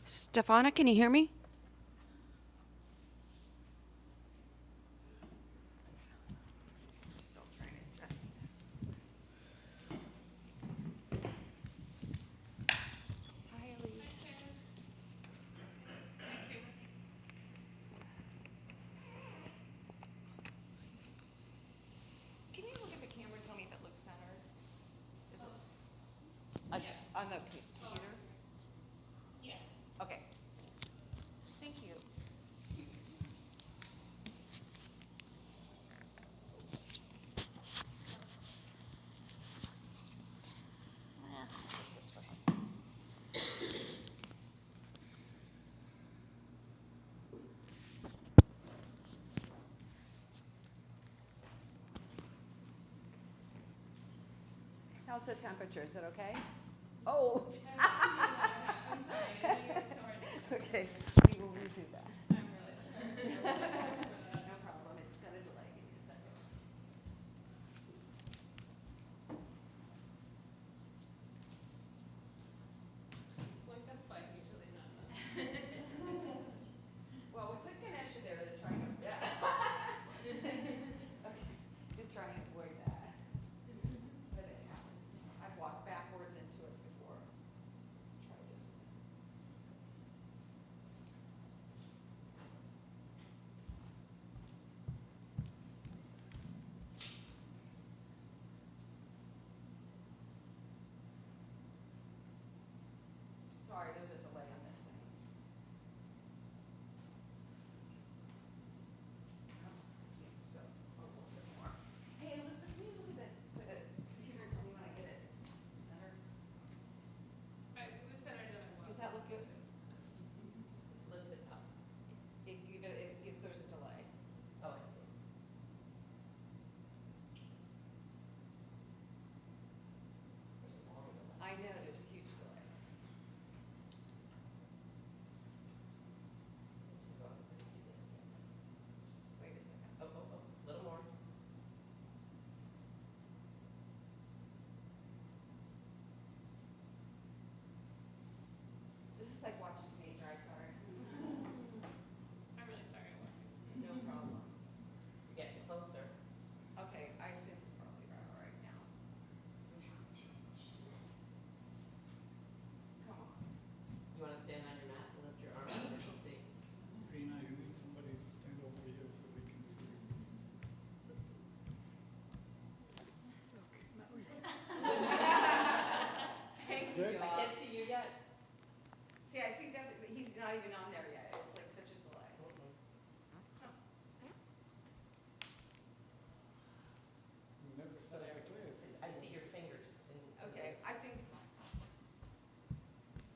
Stefana, can you hear me? Still trying to adjust. Hi, Elise. Can you look at the camera and tell me if it looks centered? Is it on the computer? Yeah. Okay. Thank you. This way. How's the temperature? Is it okay? Oh. I'm sorry, I knew you were starting. Okay, we will redo that. I'm really sorry. No problem. It's got a delay. Give me a second. Like, that's fine, usually not enough. Well, we put Ganesha there to try and, yeah. Okay, to try and avoid that. But it happens. I've walked backwards into it before. Let's try this one. Sorry, there's a delay on this thing. Let's go a little bit more. Hey, Elizabeth, can you look at the computer and tell me when I get it centered? It was centered and I was. Does that look good? Lift it up. There's a delay. Oh, I see. There's a long delay. I know, there's a huge delay. It's about pretty significant. Wait a second. Oh, a little more. This is like watching me dry, sorry. I'm really sorry. No problem. You're getting closer. Okay, I assume it's probably all right now. Come on. You want to stand on your mat and lift your arm so they can see? Rena, you need somebody to stand over here so they can see you. Okay, now we go. Thank Good. you. I can't see you yet. See, I see that he's not even on there yet. It's like such a delay. You never said it like this. I see your fingers. Okay, I think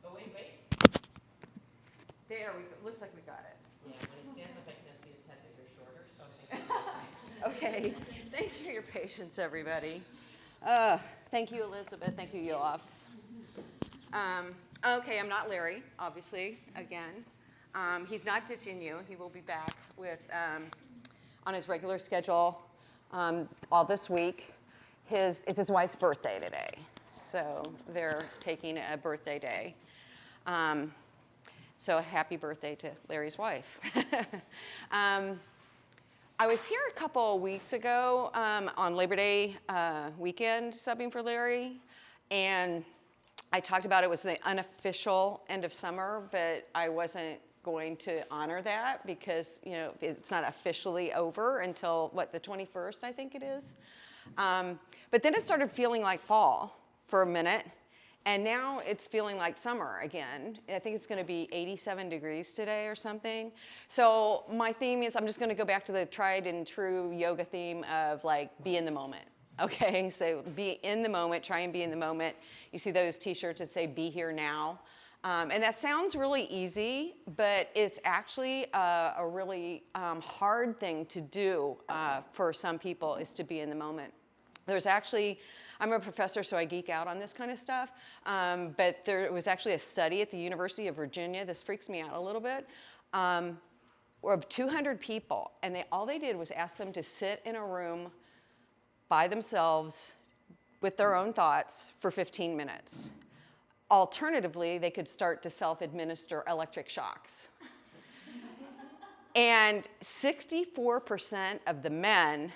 Oh, wait. there we go. Looks like we got it. Yeah, when he stands up, I can't see his head, but you're shorter, so I think. Okay, thanks for your patience, everybody. Thank you, Elizabeth. Thank you, Yoav. Okay, I'm not Larry, obviously, again. He's not ditching you. He will be back with on his regular schedule all this week. It's his wife's birthday today, so they're taking a birthday day. So happy birthday to Larry's wife. I was here a couple of weeks ago on Labor Day weekend subbing for Larry, and I talked about it was the unofficial end of summer, but I wasn't going to honor that because it's not officially over until the 21st, I think it is. But then it started feeling like fall for a minute, and now it's feeling like summer again. I think it's going to be 87 degrees today or something. So my theme is I'm just going to go back to the tried and true yoga theme of like be in the moment. Okay, so be in the moment, try and be in the moment. You see those t-shirts that say be here now. And that sounds really easy, but it's actually a really hard thing to do for some people is to be in the moment. There's actually, I'm a professor, so I geek out on this kind of stuff, but there was actually a study at the University of Virginia, this freaks me out a little bit, of 200 people, and all they did was ask them to sit in a room by themselves with their own thoughts for 15 minutes. Alternatively, they could start to self-administer electric shocks. And 64% of the men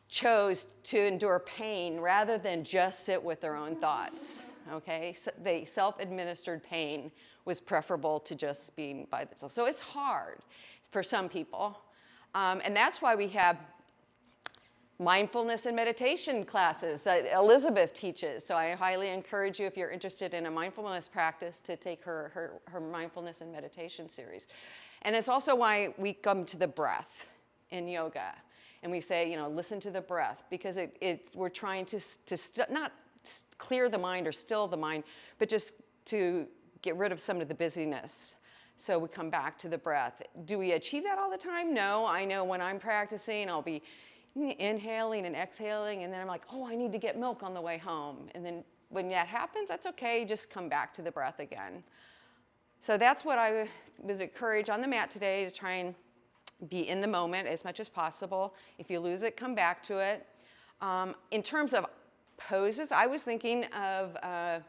chose to endure pain rather than just sit with their own thoughts, okay? So they self-administered pain was preferable to just being by themselves. So it's hard for some people. And that's why we have mindfulness and meditation classes that Elizabeth teaches. So I highly encourage you, if you're interested in a mindfulness practice, to take her mindfulness and meditation series. And it's also why we come to the breath in yoga. And we say, listen to the breath, because we're trying to not clear the mind or still the mind, but just to get rid of some of the busyness. So we come back to the breath. Do we achieve that all the time? No. I know when I'm practicing, I'll be inhaling and exhaling, and then I'm like, oh, I need to get milk on the way home. And then when that happens, that's okay. Just come back to the breath again. So that's what I was encouraged on the mat today, to try and be in the moment as much as possible. If you lose it, come back to it. In terms of poses, I was thinking of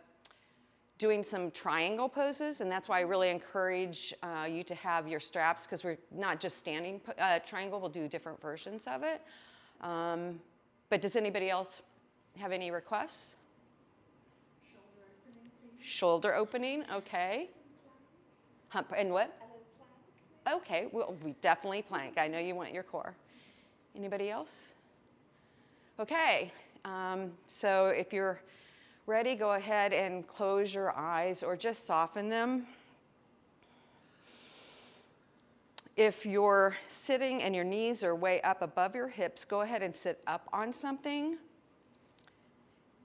doing some triangle poses, and that's why I really encourage you to have your straps, because we're not just standing triangle, we'll do different versions of it. But does anybody else have any requests? Shoulder opening, okay. Hump, and what? Okay, well, we definitely plank. I know you want your core. Anybody else? Okay, so if you're ready, go ahead and close your eyes or just soften them. If you're sitting and your knees are way up above your hips, go ahead and sit up on something.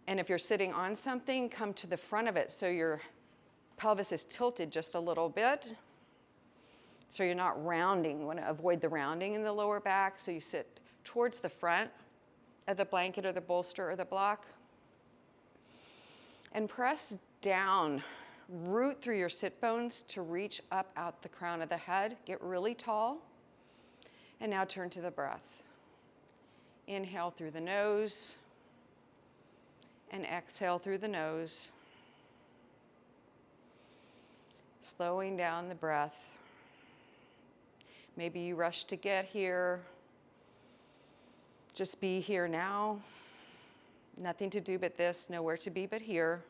And if you're sitting on something, come to the front of it so your pelvis is tilted just a little bit. So you're not rounding. You want to avoid the rounding in the lower back, so you sit towards the front of the blanket or the bolster or the block. And press down, root through your sit bones to reach up out the crown of the head. Get really tall. And now turn to the breath. Inhale through the nose and exhale through the nose. Slowing down the breath. Maybe you rush to get here. Just be here now. Nothing to do but this, nowhere to be but here.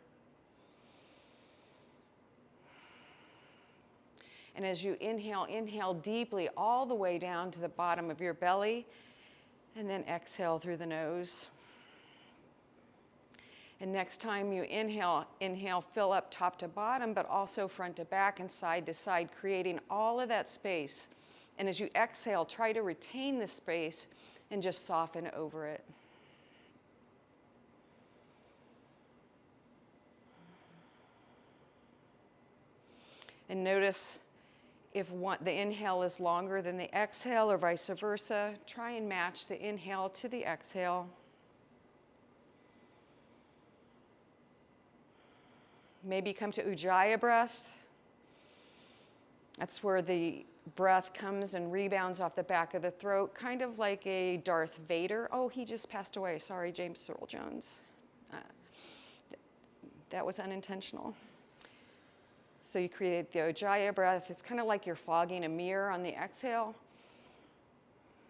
And as you inhale, inhale deeply all the way down to the bottom of your belly, and then exhale through the nose. And next time you inhale, fill up top to bottom, but also front to back and side to side, creating all of that space. And as you exhale, try to retain the space and just soften over it. And notice if the inhale is longer than the exhale or vice versa. Try and match the inhale to the exhale. Maybe come to Ujjayi breath. That's where the breath comes and rebounds off the back of the throat, kind of like a Darth Vader. Oh, he just passed away. Sorry, James Earl Jones. That was unintentional. So you create the Ujjayi breath. It's kind of like you're fogging a mirror on the exhale.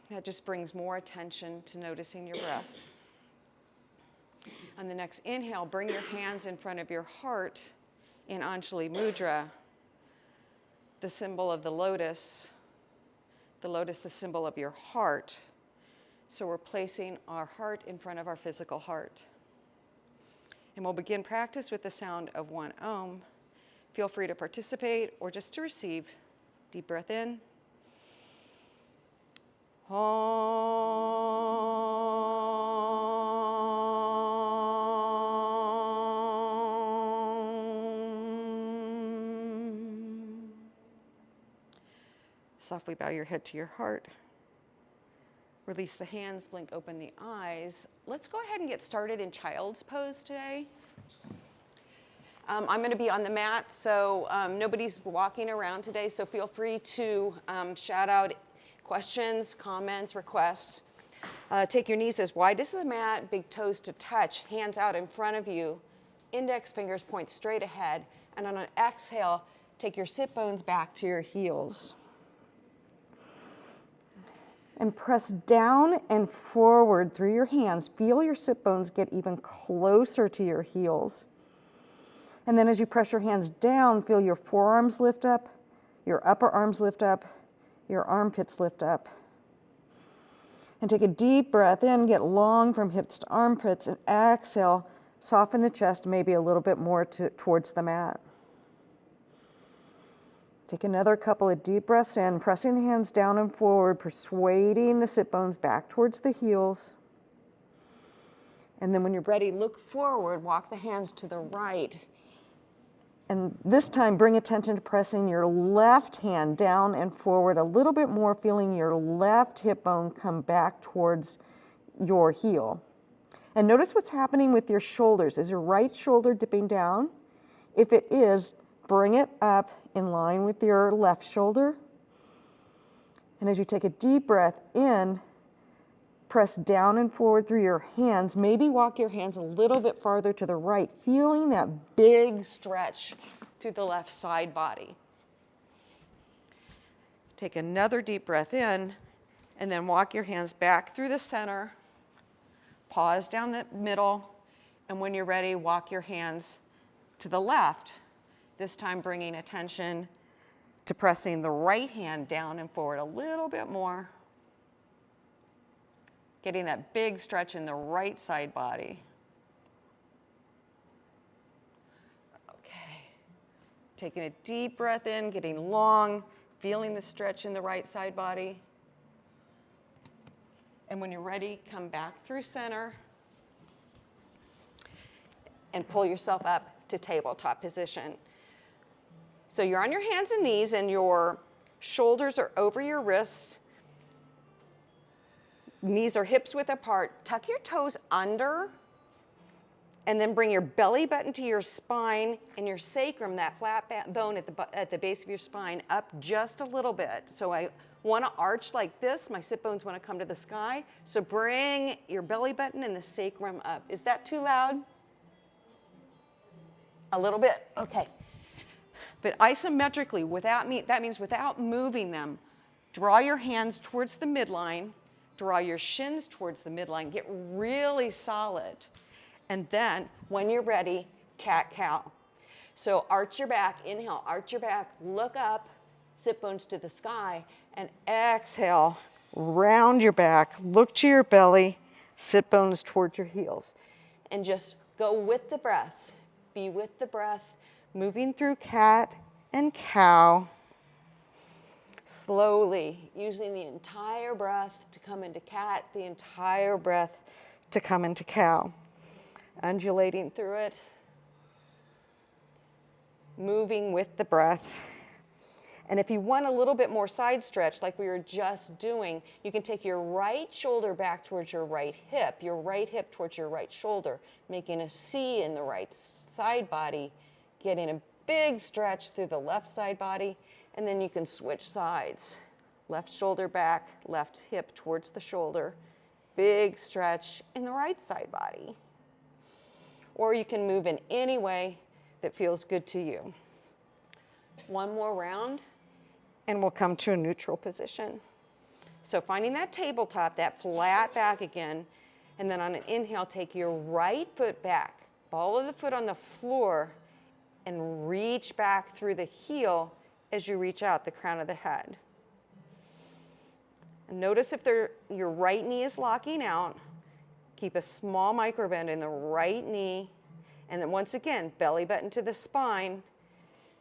That just brings more attention to noticing your breath. On the next inhale, bring your hands in front of your heart in Anjali Mudra, the symbol of the lotus, the symbol of your heart. So we're placing our heart in front of our physical heart. And we'll begin practice with the sound of one Om. Feel free to participate or just to receive. Deep breath in. Softly bow your head to your heart. Release the hands, blink open the eyes. Let's go ahead and get started in child's pose today. I'm going to be on the mat, so nobody's walking around today, so feel free to shout out questions, comments, requests. Take your knees as wide as the mat, big toes to touch, hands out in front of you, index fingers point straight ahead, and on an exhale, take your sit bones back to your heels. And press down and forward through your hands. Feel your sit bones get even closer to your heels. And then as you press your hands down, feel your forearms lift up, your upper arms lift up, your armpits lift up. And take a deep breath in, get long from hips to armpits, and exhale, soften the chest maybe a little bit more towards the mat. Take another couple of deep breaths in, pressing the hands down and forward, persuading the sit bones back towards the heels. And then when you're ready, look forward, walk the hands to the right. And this time, bring attention to pressing your left hand down and forward a little bit more, feeling your left hip bone come back towards your heel. And notice what's happening with your shoulders. Is your right shoulder dipping down? If it is, bring it up in line with your left shoulder. And as you take a deep breath in, press down and forward through your hands. Maybe walk your hands a little bit farther to the right, feeling that big stretch through the left side body. Take another deep breath in, and then walk your hands back through the center. Pause down the middle, and when you're ready, walk your hands to the left. This time bringing attention to pressing the right hand down and forward a little bit more. Getting that big stretch in the right side body. Okay. Taking a deep breath in, getting long, feeling the stretch in the right side body. And when you're ready, come back through center and pull yourself up to tabletop position. So you're on your hands and knees and your shoulders are over your wrists. Knees are hips width apart. Tuck your toes under and then bring your belly button to your spine and your sacrum, that flat bone at the base of your spine, up just a little bit. So I want to arch like this. My sit bones want to come to the sky. So bring your belly button and the sacrum up. Is that too loud? A little bit? Okay. But isometrically, that means without moving them, draw your hands towards the midline, draw your shins towards the midline, get really solid. And then, when you're ready, cat-cow. So arch your back, inhale, arch your back, look up, sit bones to the sky, and exhale, round your back, look to your belly, sit bones towards your heels. And just go with the breath, be with the breath, moving through cat and cow, slowly, using the entire breath to come into cat, the entire breath to come into cow. Undulating through it, moving with the breath. And if you want a little bit more side stretch, like we were just doing, you can take your right shoulder back towards your right hip towards your right shoulder, making a C in the right side body, getting a big stretch through the left side body, and then you can switch sides. Left shoulder back, left hip towards the shoulder, big stretch in the right side body. Or you can move in any way that feels good to you. One more round, and we'll come to a neutral position. So finding that tabletop, that flat back again, and then on an inhale, take your right foot back, ball of the foot on the floor, and reach back through the heel as you reach out the crown of the head. And notice if your right knee is locking out. Keep a small micro bend in the right knee. And then once again, belly button to the spine.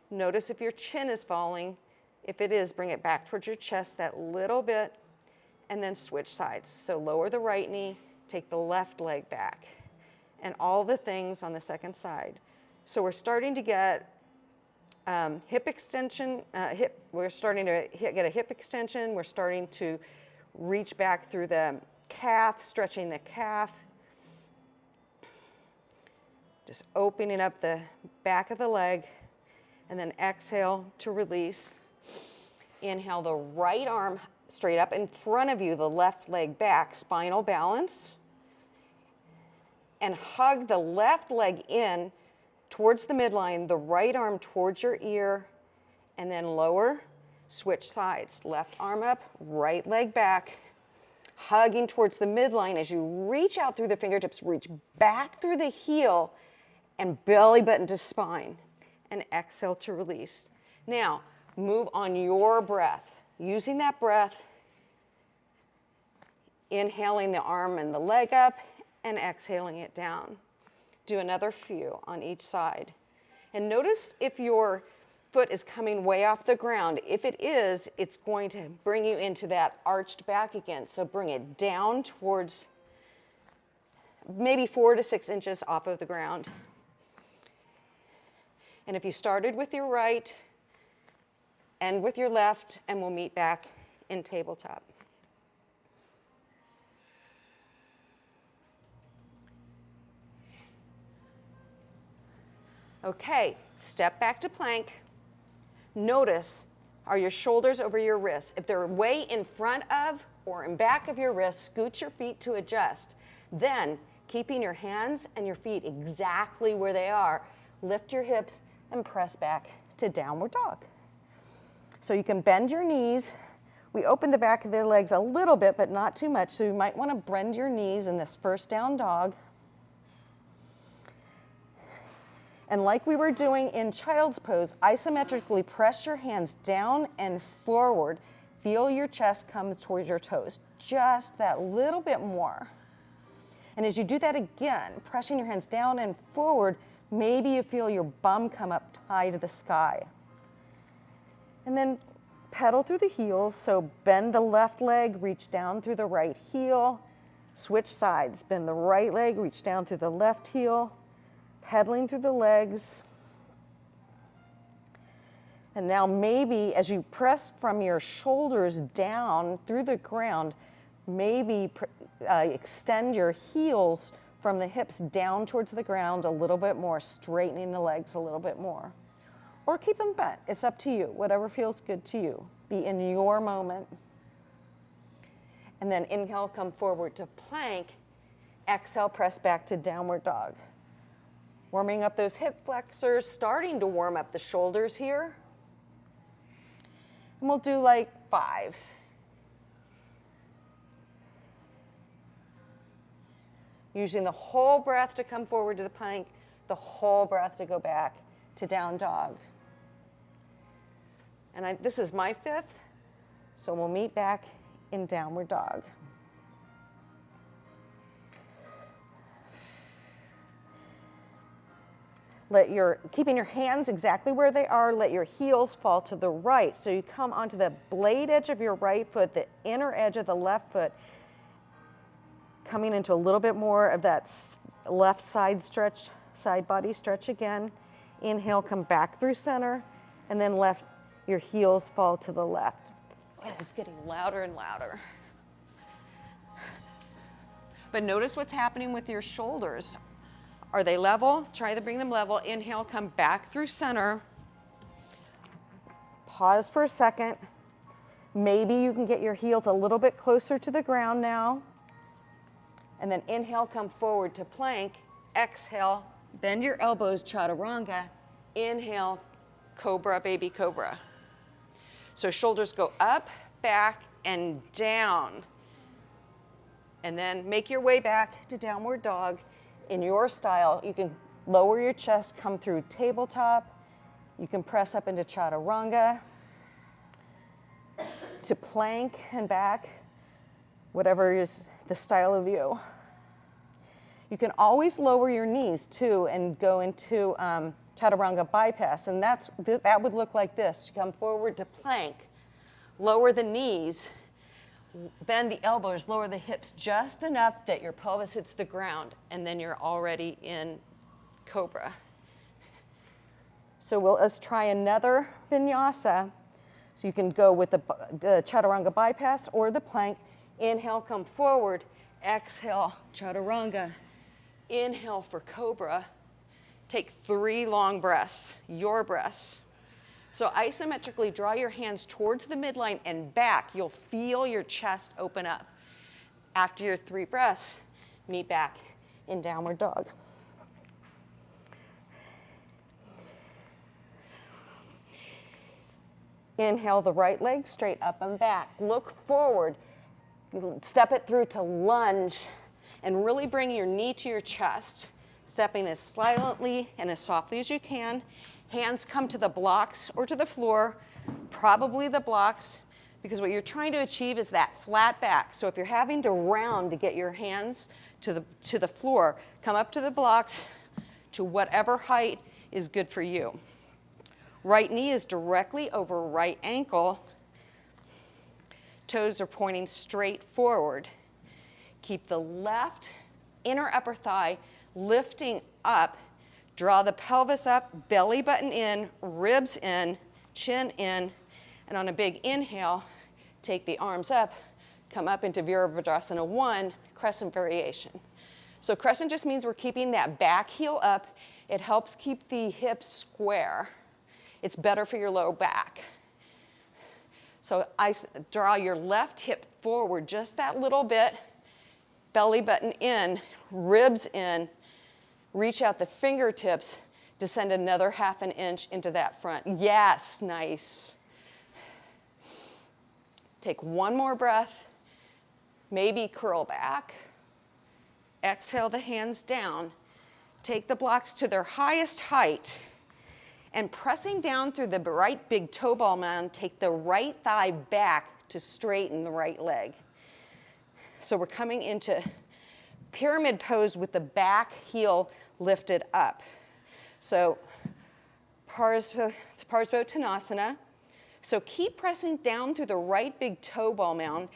Notice if your chin is falling. If it is, bring it back towards your chest that little bit, and then switch sides. So lower the right knee, take the left leg back, and all the things on the second side. So we're starting to get hip extension, we're starting to get a hip extension. We're starting to reach back through the calf, stretching the calf. Just opening up the back of the leg, and then exhale to release. Inhale the right arm straight up in front of you, the left leg back, spinal balance. And hug the left leg in towards the midline, the right arm towards your ear, and then lower, switch sides. Left arm up, right leg back, hugging towards the midline as you reach out through the fingertips, reach back through the heel, and belly button to spine. And exhale to release. Now, move on your breath. Using that breath, inhaling the arm and the leg up, and exhaling it down. Do another few on each side. And notice if your foot is coming way off the ground. If it is, it's going to bring you into that arched back again. So bring it down towards maybe 4 to 6 inches off of the ground. And if you started with your right, end with your left, and we'll meet back in tabletop. Okay, step back to plank. Notice, are your shoulders over your wrists? If they're way in front of or in back of your wrists, scoot your feet to adjust. Then, keeping your hands and your feet exactly where they are, lift your hips and press back to downward dog. So you can bend your knees. We open the back of the legs a little bit, but not too much. So you might want to bend your knees in this first down dog. And like we were doing in child's pose, isometrically press your hands down and forward. Feel your chest come towards your toes, just that little bit more. And as you do that again, pressing your hands down and forward, maybe you feel your bum come up high to the sky. And then pedal through the heels, so bend the left leg, reach down through the right heel, switch sides, bend the right leg, reach down through the left heel, pedaling through the legs. And now maybe as you press from your shoulders down through the ground, maybe extend your heels from the hips down towards the ground a little bit more, straightening the legs a little bit more. Or keep them bent, it's up to you, whatever feels good to you. Be in your moment. And then inhale, come forward to plank. Exhale, press back to downward dog. Warming up those hip flexors, starting to warm up the shoulders here. And we'll do like 5. Using the whole breath to come forward to the plank, the whole breath to go back to down dog. And this is my 5th, so we'll meet back in downward dog. Keeping your hands exactly where they are, let your heels fall to the right. So you come onto the blade edge of your right foot, the inner edge of the left foot, coming into a little bit more of that left side stretch, side body stretch again. Inhale, come back through center, and then your heels fall to the left. It's getting louder and louder. But notice what's happening with your shoulders. Are they level? Try to bring them level. Inhale, come back through center. Pause for a second. Maybe you can get your heels a little bit closer to the ground now. And then inhale, come forward to plank. Exhale, bend your elbows, chaturanga. Inhale, cobra, baby cobra. So shoulders go up, back, and down. And then make your way back to downward dog. In your style, you can lower your chest, come through tabletop. You can press up into chaturanga, to plank and back, whatever is the style of you. You can always lower your knees too and go into chaturanga bypass, and that would look like this. You come forward to plank, lower the knees, bend the elbows, lower the hips just enough that your pelvis hits the ground, and then you're already in cobra. So let's try another vinyasa. So you can go with the chaturanga bypass or the plank. Inhale, come forward. Exhale, chaturanga. Inhale for cobra. Take 3 long breaths, your breaths. So isometrically draw your hands towards the midline and back. You'll feel your chest open up. After your 3 breaths, meet back in downward dog. Inhale the right leg straight up and back. Look forward. Step it through to lunge and really bring your knee to your chest. Stepping as silently and as softly as you can. Hands come to the blocks or to the floor, probably the blocks, because what you're trying to achieve is that flat back. So if you're having to round to get your hands to the floor, come up to the blocks to whatever height is good for you. Right knee is directly over right ankle. Toes are pointing straight forward. Keep the left inner upper thigh lifting up. Draw the pelvis up, belly button in, ribs in, chin in, and on a big inhale, take the arms up, come up into Virabhadrasana 1, crescent variation. So crescent just means we're keeping that back heel up. It helps keep the hips square. It's better for your low back. So I draw your left hip forward just that little bit, belly button in, ribs in, reach out the fingertips, descend another ½ inch into that front. Yes, nice. Take one more breath, maybe curl back. Exhale the hands down. Take the blocks to their highest height. And pressing down through the right big toe ball mound, take the right thigh back to straighten the right leg. So we're coming into pyramid pose with the back heel lifted up. So Parsvottanasana. So keep pressing down through the right big toe ball mound,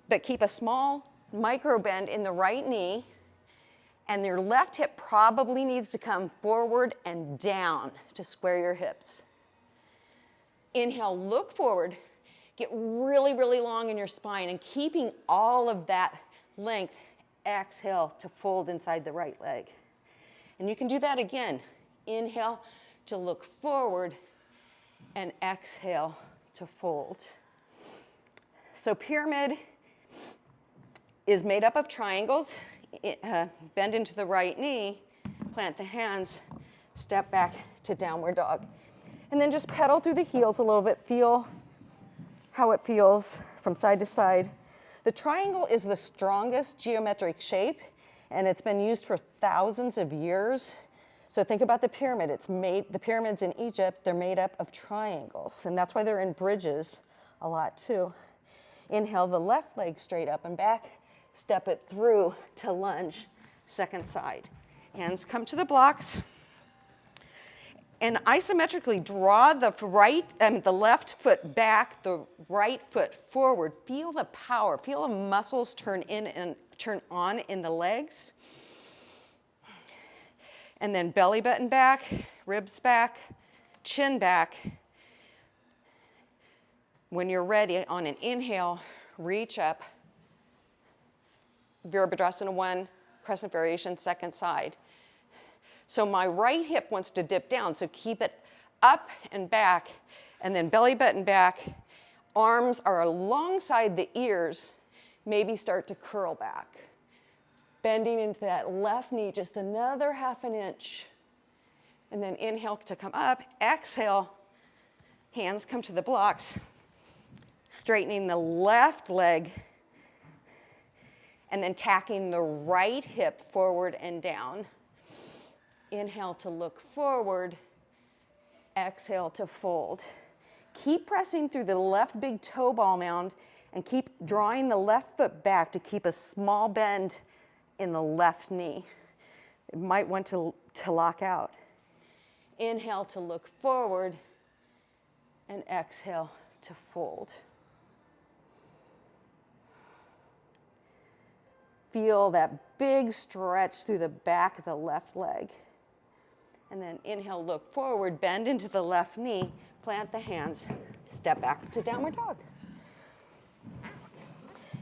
but keep a small micro bend in the right knee, and your left hip probably needs to come forward and down to square your hips. Inhale, look forward, get really, really long in your spine, and keeping all of that length, exhale to fold inside the right leg. And you can do that again. Inhale to look forward, and exhale to fold. So pyramid is made up of triangles. Bend into the right knee, plant the hands, step back to downward dog. And then just pedal through the heels a little bit. Feel how it feels from side to side. The triangle is the strongest geometric shape, and it's been used for thousands of years. So think about the pyramid. The pyramids in Egypt, they're made up of triangles, and that's why they're in bridges a lot too. Inhale the left leg straight up and back. Step it through to lunge, second side. Hands come to the blocks. And isometrically draw the left foot back, the right foot forward. Feel the power, feel the muscles turn in and turn on in the legs. And then belly button back, ribs back, chin back. When you're ready, on an inhale, reach up. Virabhadrasana 1, crescent variation, second side. So my right hip wants to dip down, so keep it up and back, and then belly button back. Arms are alongside the ears, maybe start to curl back. Bending into that left knee just another ½ inch. And then inhale to come up, exhale, hands come to the blocks, straightening the left leg, and then tacking the right hip forward and down. Inhale to look forward, exhale to fold. Keep pressing through the left big toe ball mound and keep drawing the left foot back to keep a small bend in the left knee. It might want to lock out. Inhale to look forward and exhale to fold. Feel that big stretch through the back of the left leg. And then inhale, look forward, bend into the left knee, plant the hands, step back to downward dog.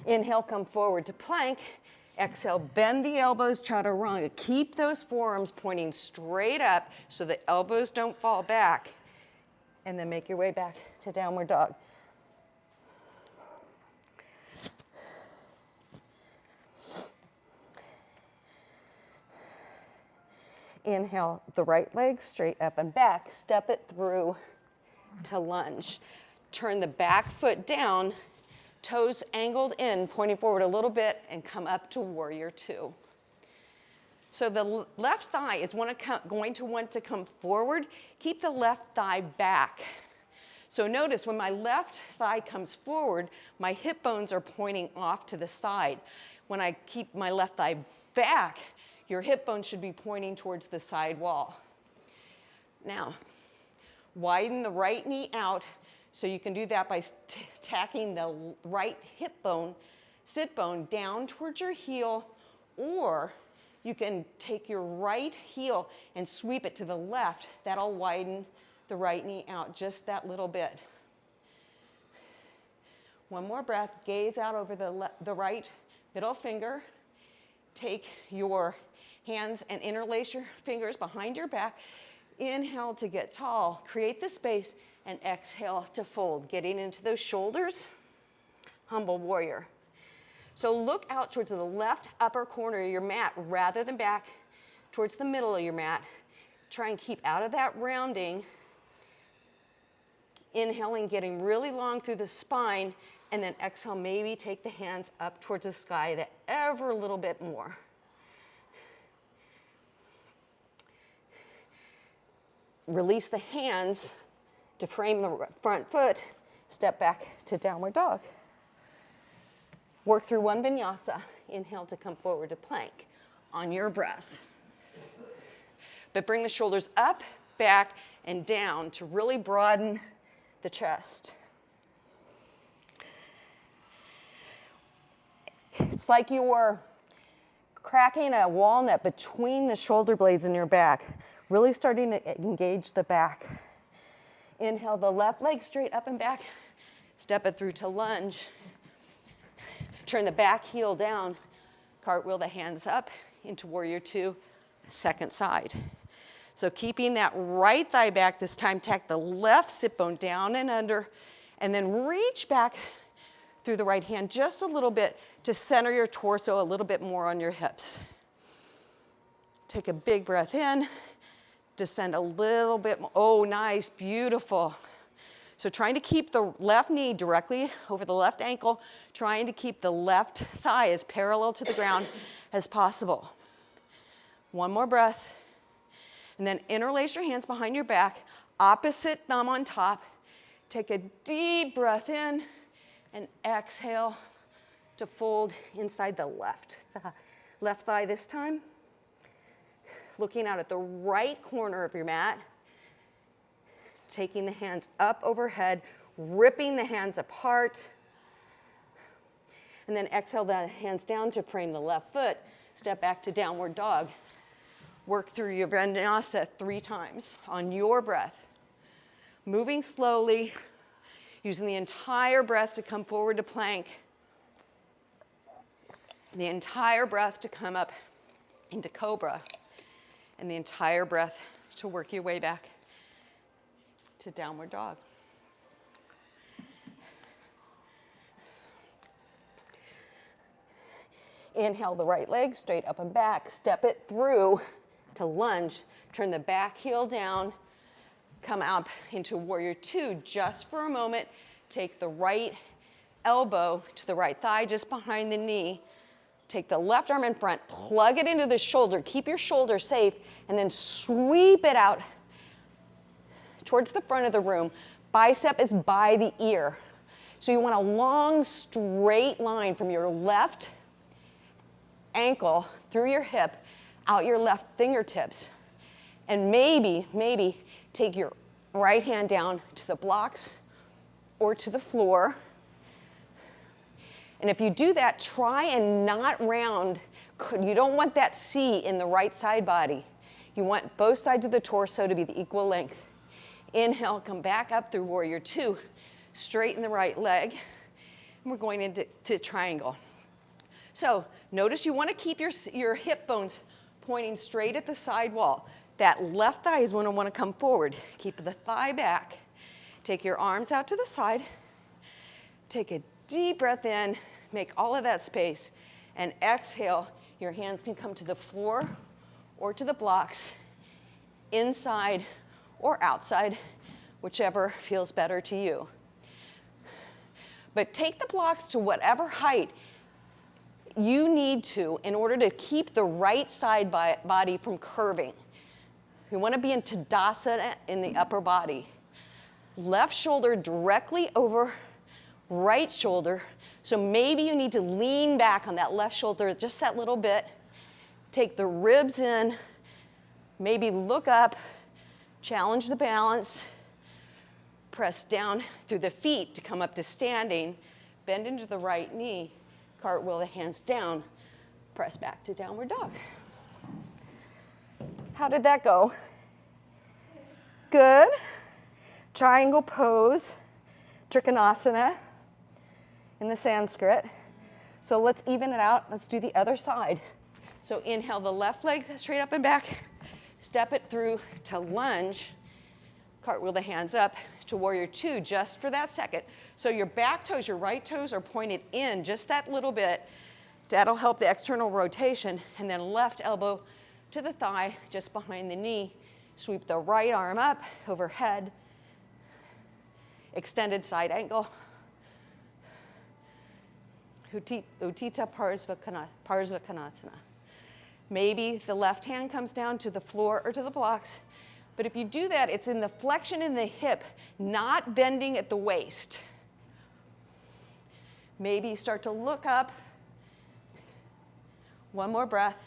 Inhale, come forward to plank. Exhale, bend the elbows, chaturanga. Keep those forearms pointing straight up so the elbows don't fall back. And then make your way back to downward dog. Inhale the right leg straight up and back. Step it through to lunge. Turn the back foot down, toes angled in, pointing forward a little bit, and come up to warrior two. So the left thigh is going to want to come forward. Keep the left thigh back. So notice when my left thigh comes forward, my hip bones are pointing off to the side. When I keep my left thigh back, your hip bones should be pointing towards the side wall. Now, widen the right knee out. So you can do that by tacking the right hip bone, sit bone down towards your heel, or you can take your right heel and sweep it to the left. That'll widen the right knee out just that little bit. One more breath, gaze out over the right middle finger. Take your hands and interlace your fingers behind your back. Inhale to get tall, create the space, and exhale to fold. Getting into those shoulders, humble warrior. So look out towards the left upper corner of your mat rather than back towards the middle of your mat. Try and keep out of that rounding. Inhaling, getting really long through the spine, and then exhale, maybe take the hands up towards the sky that ever a little bit more. Release the hands to frame the front foot, step back to downward dog. Work through one vinyasa. Inhale to come forward to plank on your breath. But bring the shoulders up, back, and down to really broaden the chest. It's like you're cracking a walnut between the shoulder blades in your back, really starting to engage the back. Inhale the left leg straight up and back, step it through to lunge. Turn the back heel down, cartwheel the hands up into warrior two, second side. So keeping that right thigh back this time, tack the left sit bone down and under, and then reach back through the right hand just a little bit to center your torso a little bit more on your hips. Take a big breath in, descend a little bit more. Oh, nice, beautiful. So trying to keep the left knee directly over the left ankle, trying to keep the left thigh as parallel to the ground as possible. One more breath. And then interlace your hands behind your back, opposite thumb on top. Take a deep breath in and exhale to fold inside the left thigh this time. Looking out at the right corner of your mat. Taking the hands up overhead, ripping the hands apart. And then exhale the hands down to frame the left foot. Step back to downward dog. Work through your vinyasa 3 times on your breath. Moving slowly, using the entire breath to come forward to plank. The entire breath to come up into cobra. And the entire breath to work your way back to downward dog. Inhale the right leg straight up and back. Step it through to lunge. Turn the back heel down. Come up into warrior two just for a moment. Take the right elbow to the right thigh just behind the knee. Take the left arm in front, plug it into the shoulder, keep your shoulder safe, and then sweep it out towards the front of the room. Bicep is by the ear. So you want a long, straight line from your left ankle through your hip, out your left fingertips. And maybe take your right hand down to the blocks or to the floor. And if you do that, try and not round. You don't want that C in the right side body. You want both sides of the torso to be the equal length. Inhale, come back up through warrior two. Straighten the right leg. And we're going into triangle. So notice you want to keep your hip bones pointing straight at the side wall. That left thigh is going to want to come forward. Keep the thigh back. Take your arms out to the side. Take a deep breath in. Make all of that space. And exhale. Your hands can come to the floor or to the blocks, inside or outside, whichever feels better to you. But take the blocks to whatever height you need to in order to keep the right side body from curving. You want to be in Tadasana in the upper body. Left shoulder directly over right shoulder. So maybe you need to lean back on that left shoulder just that little bit. Take the ribs in, maybe look up, challenge the balance, press down through the feet to come up to standing, bend into the right knee, cartwheel the hands down, press back to downward dog. How did that go? Good. Triangle pose, Trikonasana in the Sanskrit. So let's even it out. Let's do the other side. So inhale the left leg straight up and back. Step it through to lunge. Cartwheel the hands up to warrior two just for that second. So your back toes, your right toes are pointed in just that little bit. That'll help the external rotation. And then left elbow to the thigh, just behind the knee. Sweep the right arm up overhead. Extended side ankle. Utthita Parsvakonasana. Maybe the left hand comes down to the floor or to the blocks. But if you do that, it's in the flexion in the hip, not bending at the waist. Maybe you start to look up. One more breath.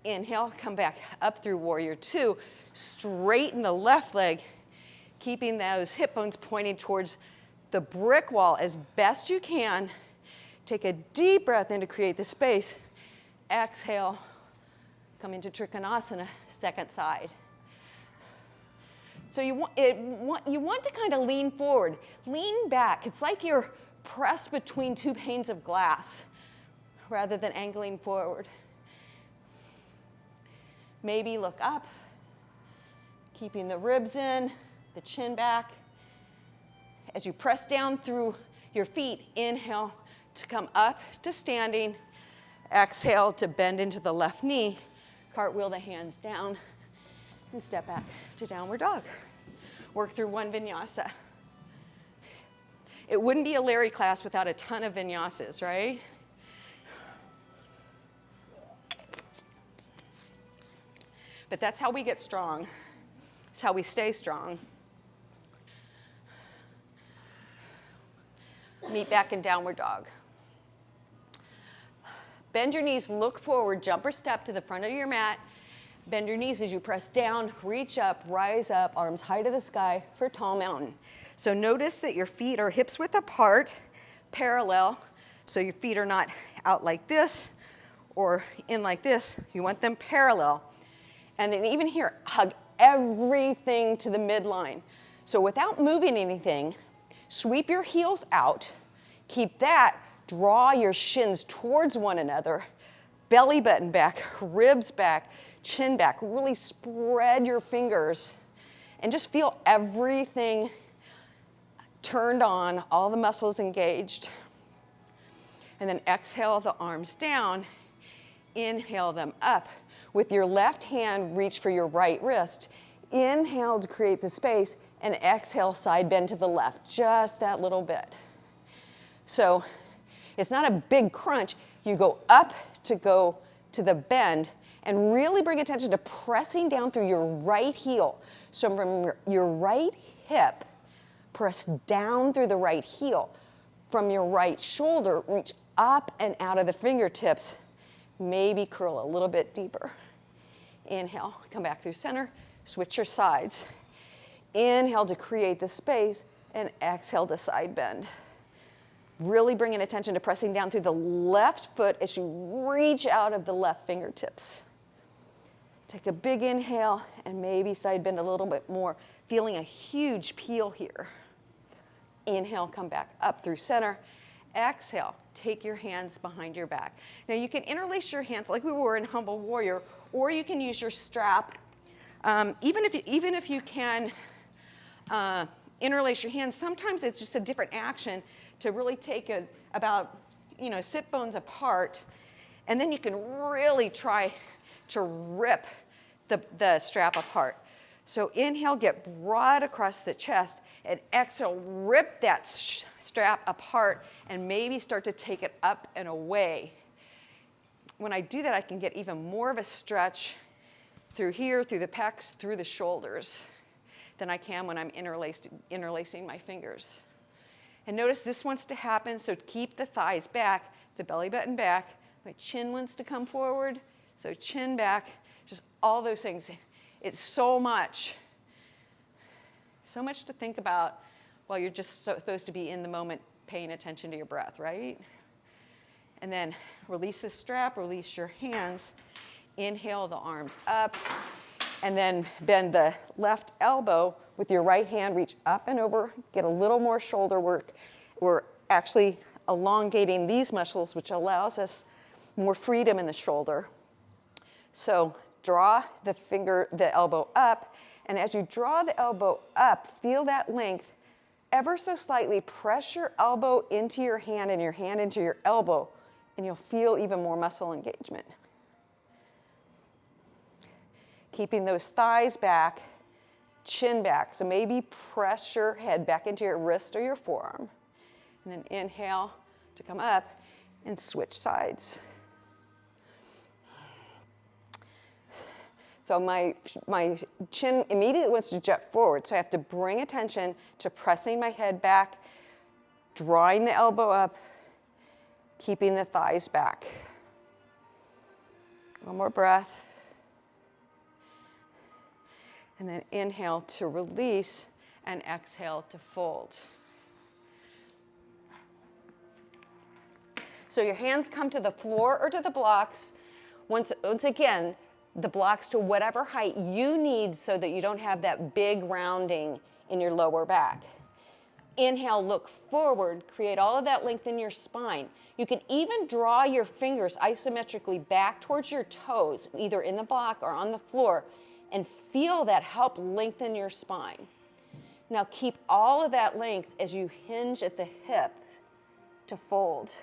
Inhale, come back up through warrior two. Straighten the left leg, keeping those hip bones pointing towards the brick wall as best you can. Take a deep breath in to create the space. Exhale, come into Trikonasana, second side. So you want to kind of lean forward, lean back. It's like you're pressed between two panes of glass rather than angling forward. Maybe look up, keeping the ribs in, the chin back. As you press down through your feet, inhale to come up to standing. Exhale to bend into the left knee. Cartwheel the hands down and step back to downward dog. Work through one vinyasa. It wouldn't be a Larry class without a ton of vinyasas, right? But that's how we get strong. It's how we stay strong. Meet back in downward dog. Bend your knees, look forward, jump or step to the front of your mat. Bend your knees as you press down, reach up, rise up, arms high to the sky for tall mountain. So notice that your feet are hips width apart, parallel, so your feet are not out like this or in like this. You want them parallel. And then even here, hug everything to the midline. So without moving anything, sweep your heels out, keep that, draw your shins towards one another, belly button back, ribs back, chin back, really spread your fingers and just feel everything turned on, all the muscles engaged. And then exhale the arms down, inhale them up. With your left hand, reach for your right wrist. Inhale to create the space and exhale, side bend to the left, just that little bit. So it's not a big crunch. You go up to the bend and really bring attention to pressing down through your right heel. So from your right hip, press down through the right heel. From your right shoulder, reach up and out of the fingertips. Maybe curl a little bit deeper. Inhale, come back through center, switch your sides. Inhale to create the space and exhale to side bend. Really bringing attention to pressing down through the left foot as you reach out of the left fingertips. Take a big inhale and maybe side bend a little bit more, feeling a huge peel here. Inhale, come back up through center. Exhale, take your hands behind your back. Now you can interlace your hands like we were in Humble Warrior, or you can use your strap. Even if you can interlace your hands, sometimes it's just a different action to really take sit bones apart, and then you can really try to rip the strap apart. So inhale, get broad across the chest, and exhale, rip that strap apart and maybe start to take it up and away. When I do that, I can get even more of a stretch through here, through the pecs, through the shoulders than I can when I'm interlacing my fingers. And notice this wants to happen, so keep the thighs back, the belly button back. My chin wants to come forward, so chin back, just all those things. It's so much to think about while you're just supposed to be in the moment paying attention to your breath, right? And then release the strap, release your hands, inhale the arms up, and then bend the left elbow with your right hand, reach up and over, get a little more shoulder work. We're actually elongating these muscles, which allows us more freedom in the shoulder. So draw the elbow up, and as you draw the elbow up, feel that length. Ever so slightly, press your elbow into your hand and your hand into your elbow, and you'll feel even more muscle engagement. Keeping those thighs back, chin back. So maybe press your head back into your wrist or your forearm. And then inhale to come up and switch sides. So my chin immediately wants to jet forward, so I have to bring attention to pressing my head back, drawing the elbow up, keeping the thighs back. One more breath. And then inhale to release and exhale to fold. So your hands come to the floor or to the blocks. Once again, the blocks to whatever height you need so that you don't have that big rounding in your lower back. Inhale, look forward, create all of that length in your spine. You can even draw your fingers isometrically back towards your toes, either in the block or on the floor, and feel that help lengthen your spine. Now keep all of that length as you hinge at the hip to fold.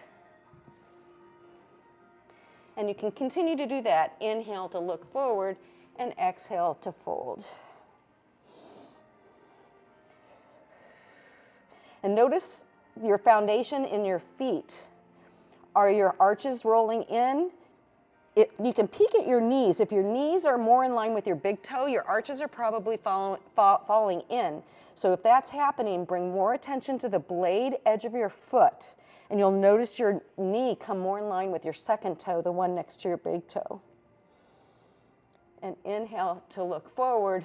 And you can continue to do that. Inhale to look forward and exhale to fold. And notice your foundation in your feet. Are your arches rolling in? You can peek at your knees. If your knees are more in line with your big toe, your arches are probably falling in. So if that's happening, bring more attention to the blade edge of your foot. And you'll notice your knee come more in line with your second toe, the one next to your big toe. And inhale to look forward,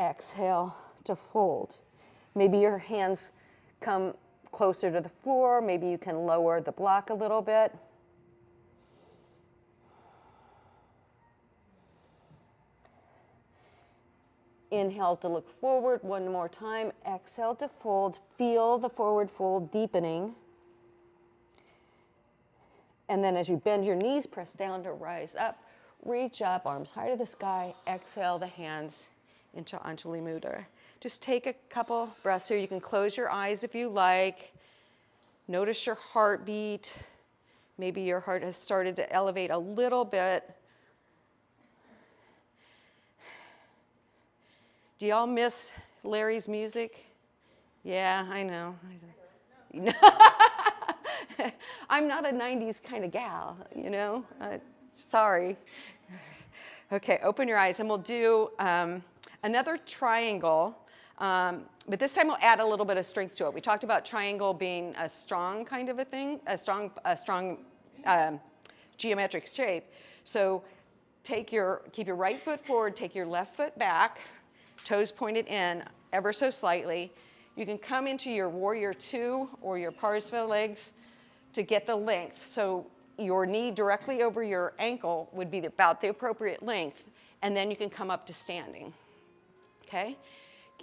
exhale to fold. Maybe your hands come closer to the floor, maybe you can lower the block a little bit. Inhale to look forward one more time, exhale to fold, feel the forward fold deepening. And then as you bend your knees, press down to rise up, reach up, arms high to the sky, exhale the hands into Anjali Mudra. Just take a couple breaths here. You can close your eyes if you like. Notice your heartbeat. Maybe your heart has started to elevate a little bit. Do y'all miss Larry's music? Yeah, I know. I'm not a 90s kind of gal, you know? Sorry. Okay, open your eyes, and we'll do another triangle, but this time we'll add a little bit of strength to it. We talked about triangle being a strong kind of a thing, a strong geometric shape. So keep your right foot forward, take your left foot back, toes pointed in ever so slightly. You can come into your warrior two or your Parsva legs to get the length. So your knee directly over your ankle would be about the appropriate length, and then you can come up to standing, okay?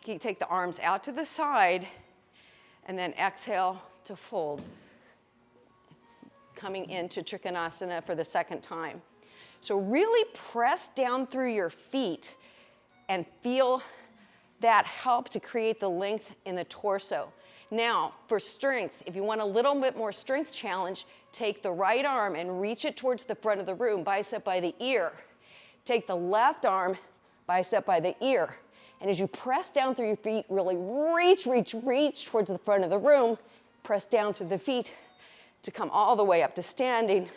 You take the arms out to the side, and then exhale to fold, coming into Trikonasana for the second time. So really press down through your feet and feel that help to create the length in the torso. Now, for strength, if you want a little bit more strength challenge, take the right arm and reach it towards the front of the room, bicep by the ear. Take the left arm, bicep by the ear. And as you press down through your feet, really reach, reach, reach towards the front of the room. Press down through the feet to come all the way up to standing.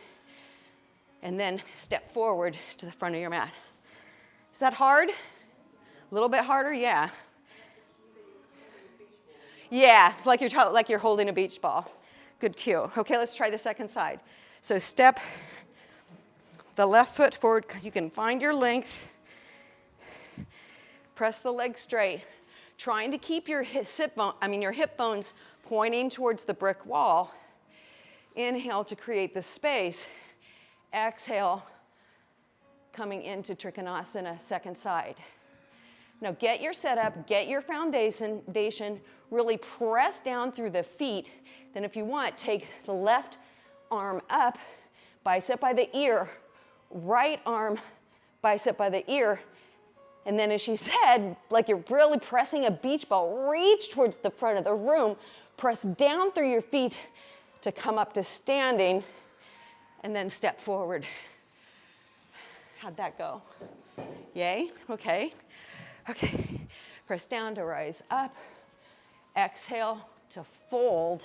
And then step forward to the front of your mat. Is that hard? A little bit harder? Yeah. Yeah, like you're holding a beach ball. Good cue. Okay, let's try the second side. So step the left foot forward. You can find your length. Press the leg straight. Trying to keep your hip bones pointing towards the brick wall. Inhale to create the space. Exhale, coming into Trikonasana, second side. Now get your setup, get your foundation, really press down through the feet. Then if you want, take the left arm up, bicep by the ear, right arm, bicep by the ear. And then as she said, like you're really pressing a beach ball, reach towards the front of the room, press down through your feet to come up to standing, and then step forward. How'd that go? Yay? Okay. Okay. Press down to rise up. Exhale to fold.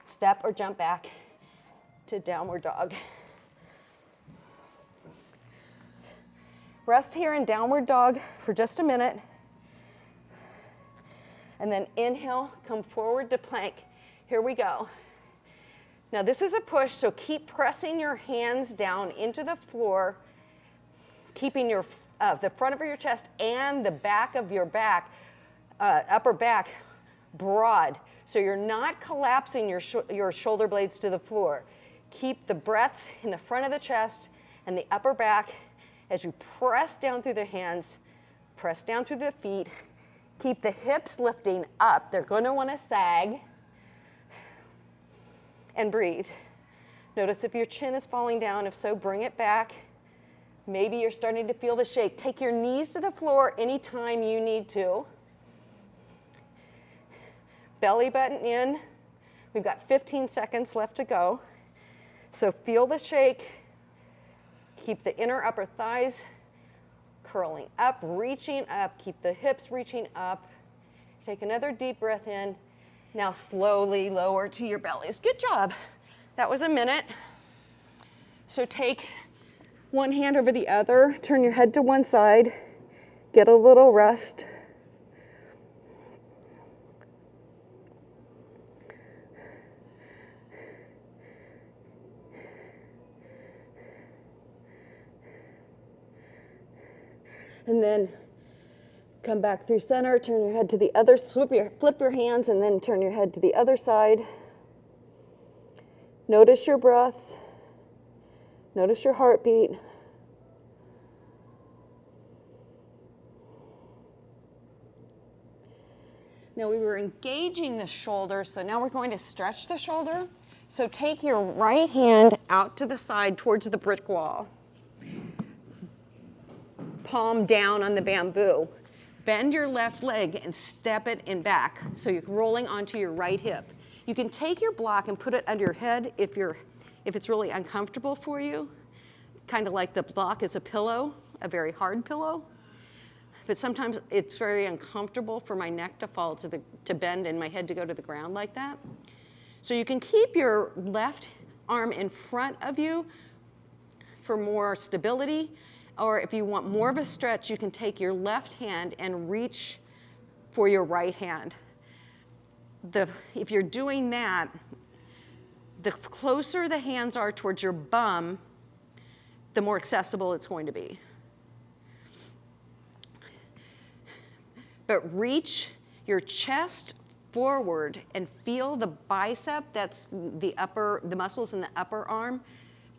Step or jump back to downward dog. Rest here in downward dog for just a minute. And then inhale, come forward to plank. Here we go. Now this is a push, so keep pressing your hands down into the floor, keeping your the front of your chest and the back of your back, upper back, broad. So you're not collapsing your shoulder blades to the floor. Keep the breath in the front of the chest and the upper back as you press down through the hands, press down through the feet. Keep the hips lifting up. They're going to want to sag. And breathe. Notice if your chin is falling down. If so, bring it back. Maybe you're starting to feel the shake. Take your knees to the floor anytime you need to. Belly button in. We've got 15 seconds left to go. So feel the shake. Keep the inner upper thighs curling up, reaching up. Keep the hips reaching up. Take another deep breath in. Now slowly lower to your bellies. Good job. That was a minute. So take one hand over the other, turn your head to one side, get a little rest. And then come back through center, turn your head to the other, flip your hands and then turn your head to the other side. Notice your breath. Notice your heartbeat. Now we were engaging the shoulder, so now we're going to stretch the shoulder. So take your right hand out to the side towards the brick wall. Palm down on the bamboo. Bend your left leg and step it in back. So you're rolling onto your right hip. You can take your block and put it under your head if it's really uncomfortable for you. Kind of like the block is a pillow, a very hard pillow. But sometimes it's very uncomfortable for my neck to fall to bend and my head to go to the ground like that. So you can keep your left arm in front of you for more stability. Or if you want more of a stretch, you can take your left hand and reach for your right hand. If you're doing that, the closer the hands are towards your bum, the more accessible it's going to be. But reach your chest forward and feel the bicep, that's the muscles in the upper arm.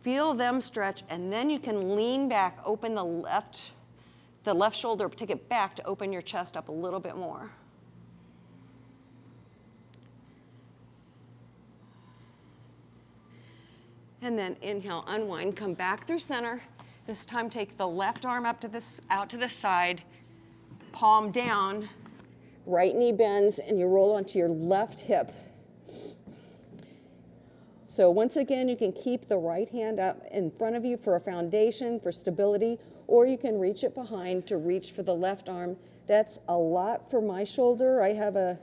Feel them stretch, and then you can lean back, open the left shoulder, take it back to open your chest up a little bit more. And then inhale, unwind, come back through center. This time take the left arm out to the side, palm down, right knee bends, and you roll onto your left hip. So once again, you can keep the right hand up in front of you for a foundation, for stability, or you can reach it behind to reach for the left arm That's a lot for my shoulder. I had a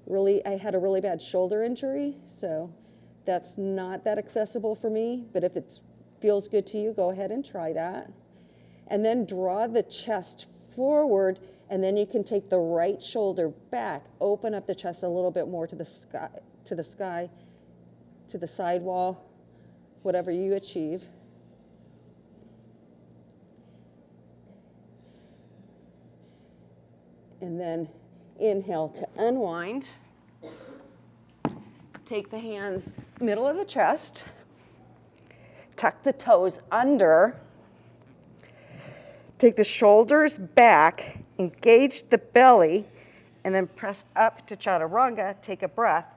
really bad shoulder injury, so that's not that accessible for me. But if it feels good to you, go ahead and try that. And then draw the chest forward, and then you can take the right shoulder back, open up the chest a little bit more to the sky, to the sidewall, whatever you achieve. And then inhale to unwind. Take the hands middle of the chest, tuck the toes under, take the shoulders back, engage the belly, and then press up to chaturanga, take a breath,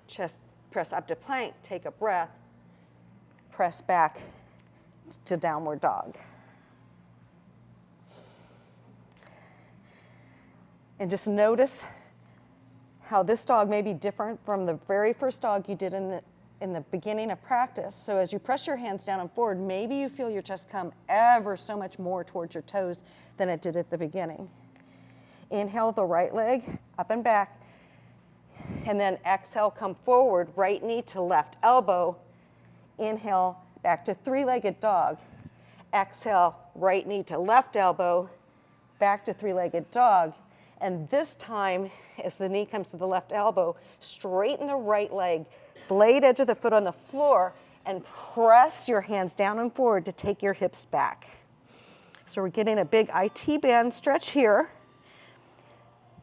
chest press up to plank, take a breath, press back to downward dog. And just notice how this dog may be different from the very first dog you did in the beginning of practice. So as you press your hands down and forward, maybe you feel your chest come ever so much more towards your toes than it did at the beginning. Inhale the right leg up and back, and then exhale, come forward, right knee to left elbow. Inhale, back to three-legged dog. Exhale, right knee to left elbow, back to three-legged dog. And this time, as the knee comes to the left elbow, straighten the right leg, blade edge of the foot on the floor, and press your hands down and forward to take your hips back. So we're getting a big IT band stretch here.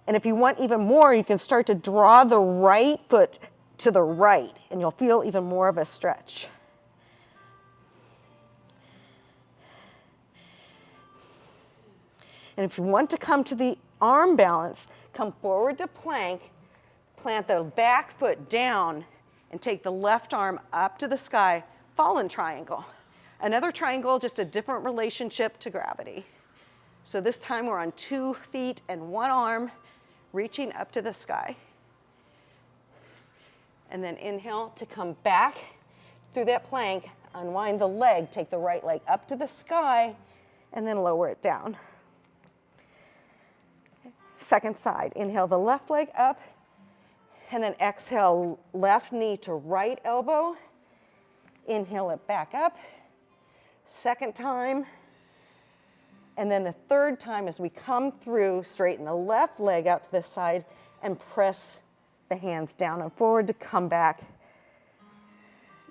And if you want even more, you can start to draw the right foot to the right, and you'll feel even more of a stretch. And if you want to come to the arm balance, come forward to plank, plant the back foot down, and take the left arm up to the sky, fallen triangle. Another triangle, just a different relationship to gravity. So this time we're on 2 feet and 1 arm, reaching up to the sky. And then inhale to come back through that plank, unwind the leg, take the right leg up to the sky, and then lower it down. Second side, inhale the left leg up, and then exhale left knee to right elbow. Inhale it back up. Second time. And then the third time, as we come through, straighten the left leg out to the side and press the hands down and forward to come back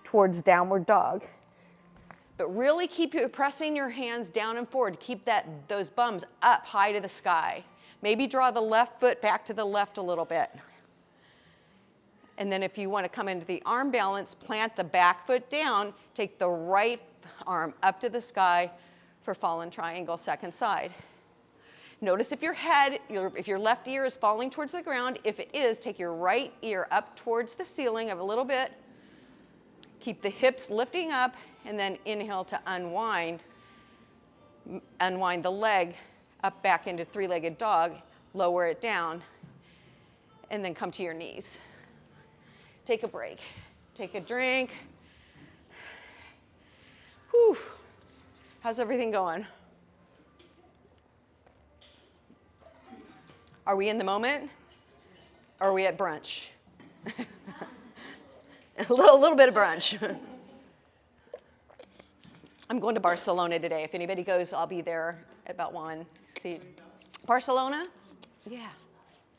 towards downward dog. But really keep pressing your hands down and forward. Keep those bums up high to the sky. Maybe draw the left foot back to the left a little bit. And then if you want to come into the arm balance, plant the back foot down, take the right arm up to the sky for fallen triangle, second side. Notice if if your left ear is falling towards the ground. If it is, take your right ear up towards the ceiling a little bit. Keep the hips lifting up, and then inhale to unwind. Unwind the leg up back into three-legged dog, lower it down, and then come to your knees. Take a break. Take a drink. Whew. How's everything going? Are we in the moment? Or are we at brunch? a little bit of brunch. I'm going to Barcelona today. If anybody goes, I'll be there at about 1. See, Barcelona? Yeah.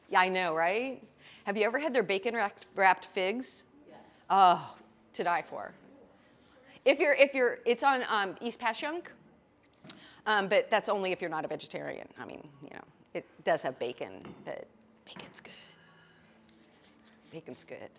Yeah, I know, right? Have you ever had their bacon-wrapped figs? Yes. Oh, to die for. It's on East Passyunk, but that's only if you're not a vegetarian. I mean, it does have bacon, but bacon's good. Bacon's good.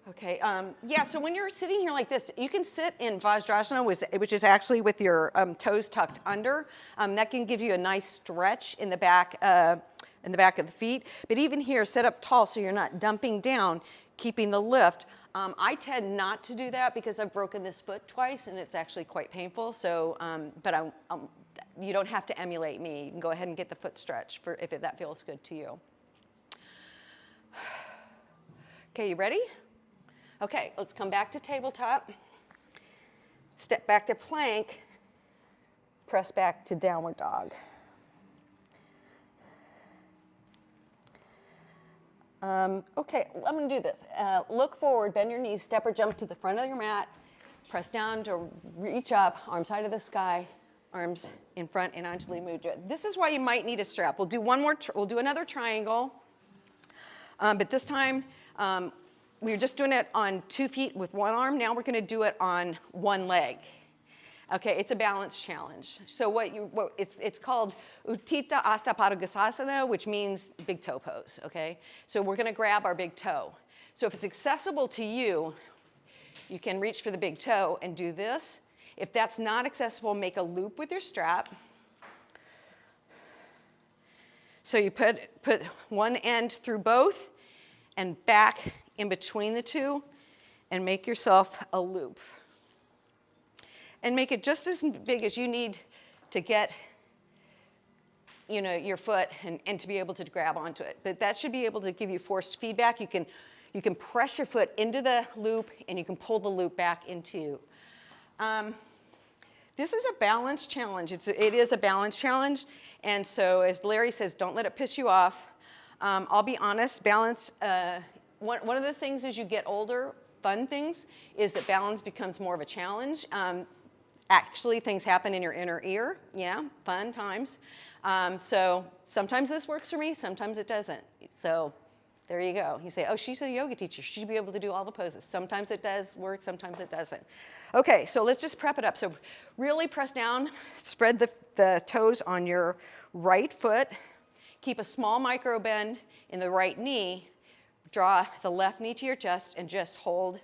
Okay, yeah, so when you're sitting here like this, you can sit in Vajrasana, which is actually with your toes tucked under. That can give you a nice stretch in the back of the feet. But even here, sit up tall so you're not dumping down, keeping the lift. I tend not to do that because I've broken this foot twice and it's actually quite painful. So, but you don't have to emulate me. You can go ahead and get the foot stretch if that feels good to you. Okay, you ready? Okay, let's come back to tabletop. Step back to plank. Press back to downward dog. Okay, I'm gonna do this. Look forward, bend your knees, step or jump to the front of your mat. Press down to reach up, arms high to the sky, arms in front in Anjali Mudra. This is why you might need a strap. We'll do one more, we'll do another triangle. But this time, we were just doing it on 2 feet with one arm. Now we're gonna do it on one leg. Okay, it's a balance challenge. So it's called Utthita Hasta Padangusthasana, which means big toe pose, okay? So we're gonna grab our big toe. So if it's accessible to you, you can reach for the big toe and do this. If that's not accessible, make a loop with your strap. So you put one end through both and back in between the two and make yourself a loop. And make it just as big as you need to get, you know, your foot and to be able to grab onto it. But that should be able to give you forced feedback. You can press your foot into the loop and you can pull the loop back into you. This is a balance challenge. It is a balance challenge. And so as Larry says, don't let it piss you off. I'll be honest, balance, one of the things as you get older, fun things, is that balance becomes more of a challenge. Actually, things happen in your inner ear. Yeah, fun times. So sometimes this works for me, sometimes it doesn't. So there you go. You say, oh, she's a yoga teacher. She should be able to do all the poses. Sometimes it does work, sometimes it doesn't. Okay, so let's just prep it up. So really press down, spread the toes on your right foot. Keep a small micro bend in the right knee. Draw the left knee to your chest and just hold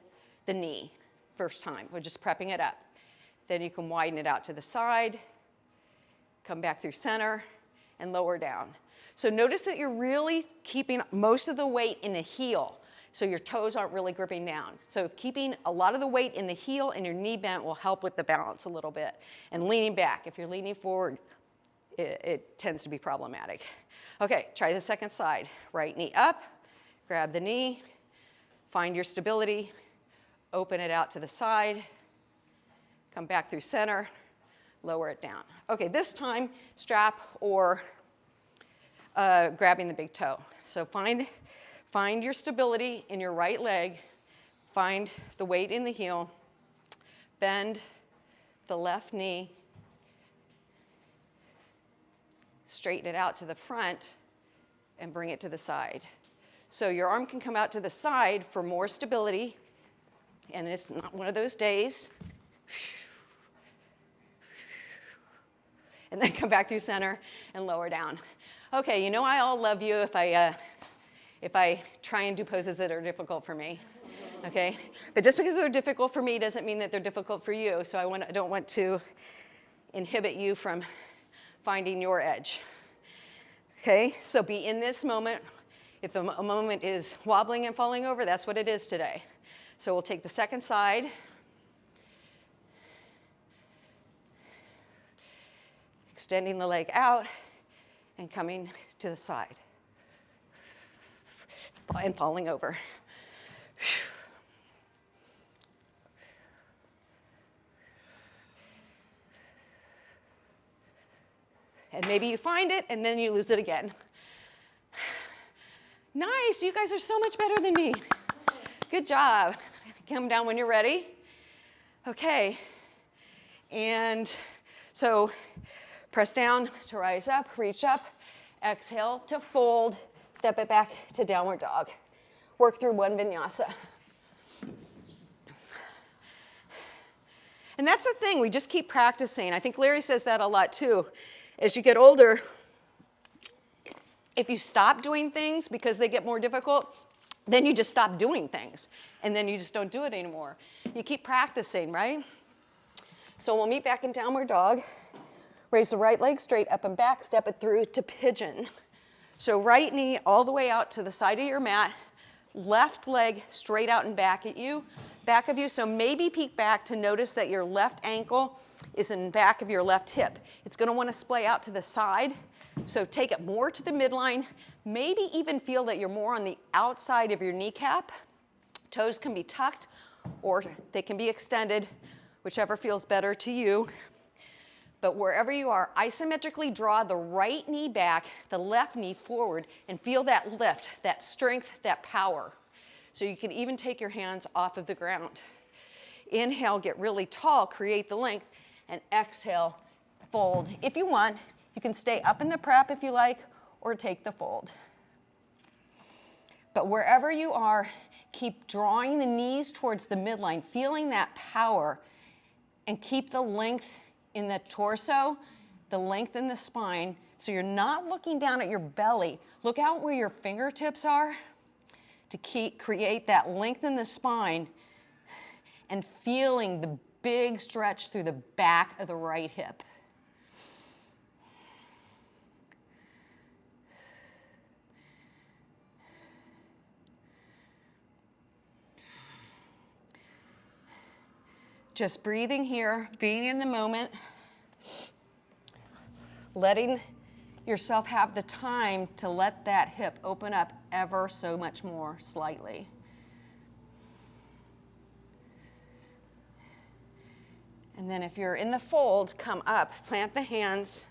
the knee first time. We're just prepping it up. Then you can widen it out to the side, come back through center, and lower down. So notice that you're really keeping most of the weight in the heel, so your toes aren't really gripping down. So keeping a lot of the weight in the heel and your knee bent will help with the balance a little bit. And leaning back. If you're leaning forward, it tends to be problematic. Okay, try the second side. Right knee up, grab the knee, find your stability, open it out to the side, come back through center, lower it down. Okay, this time, strap or grabbing the big toe. So find your stability in your right leg, find the weight in the heel, bend the left knee, straighten it out to the front, and bring it to the side. So your arm can come out to the side for more stability, and it's not one of those days. And then come back through center and lower down. Okay, you know I'll love you if I try and do poses that are difficult for me, okay? But just because they're difficult for me doesn't mean that they're difficult for you, so I don't want to inhibit you from finding your edge. Okay, so be in this moment. If a moment is wobbling and falling over, that's what it is today. So we'll take the second side. Extending the leg out and coming to the side and falling over. And maybe you find it and then you lose it again. Nice, you guys are so much better than me. Good job. Come down when you're ready. Okay, and so press down to rise up, reach up, exhale to fold, step it back to downward dog. Work through one vinyasa. And that's the thing, we just keep practicing. I think Larry says that a lot too. As you get older, if you stop doing things because they get more difficult, then you just stop doing things. And then you just don't do it anymore. You keep practicing, right? So we'll meet back in downward dog. Raise the right leg straight up and back, step it through to pigeon. So right knee all the way out to the side of your mat, left leg straight out and back of you. So maybe peek back to notice that your left ankle is in back of your left hip. It's gonna wanna splay out to the side. So take it more to the midline. Maybe even feel that you're more on the outside of your kneecap. Toes can be tucked or they can be extended, whichever feels better to you. But wherever you are, isometrically draw the right knee back, the left knee forward, and feel that lift, that strength, that power. So you can even take your hands off of the ground. Inhale, get really tall, create the length, and exhale, fold. If you want, you can stay up in the prep if you like, or take the fold. But wherever you are, keep drawing the knees towards the midline, feeling that power, and keep the length in the torso, the length in the spine, so you're not looking down at your belly. Look out where your fingertips are to create that length in the spine, and feeling the big stretch through the back of the right hip. Just breathing here, being in the moment, letting yourself have the time to let that hip open up ever so much more slightly. And then if you're in the fold, come up, plant the hands,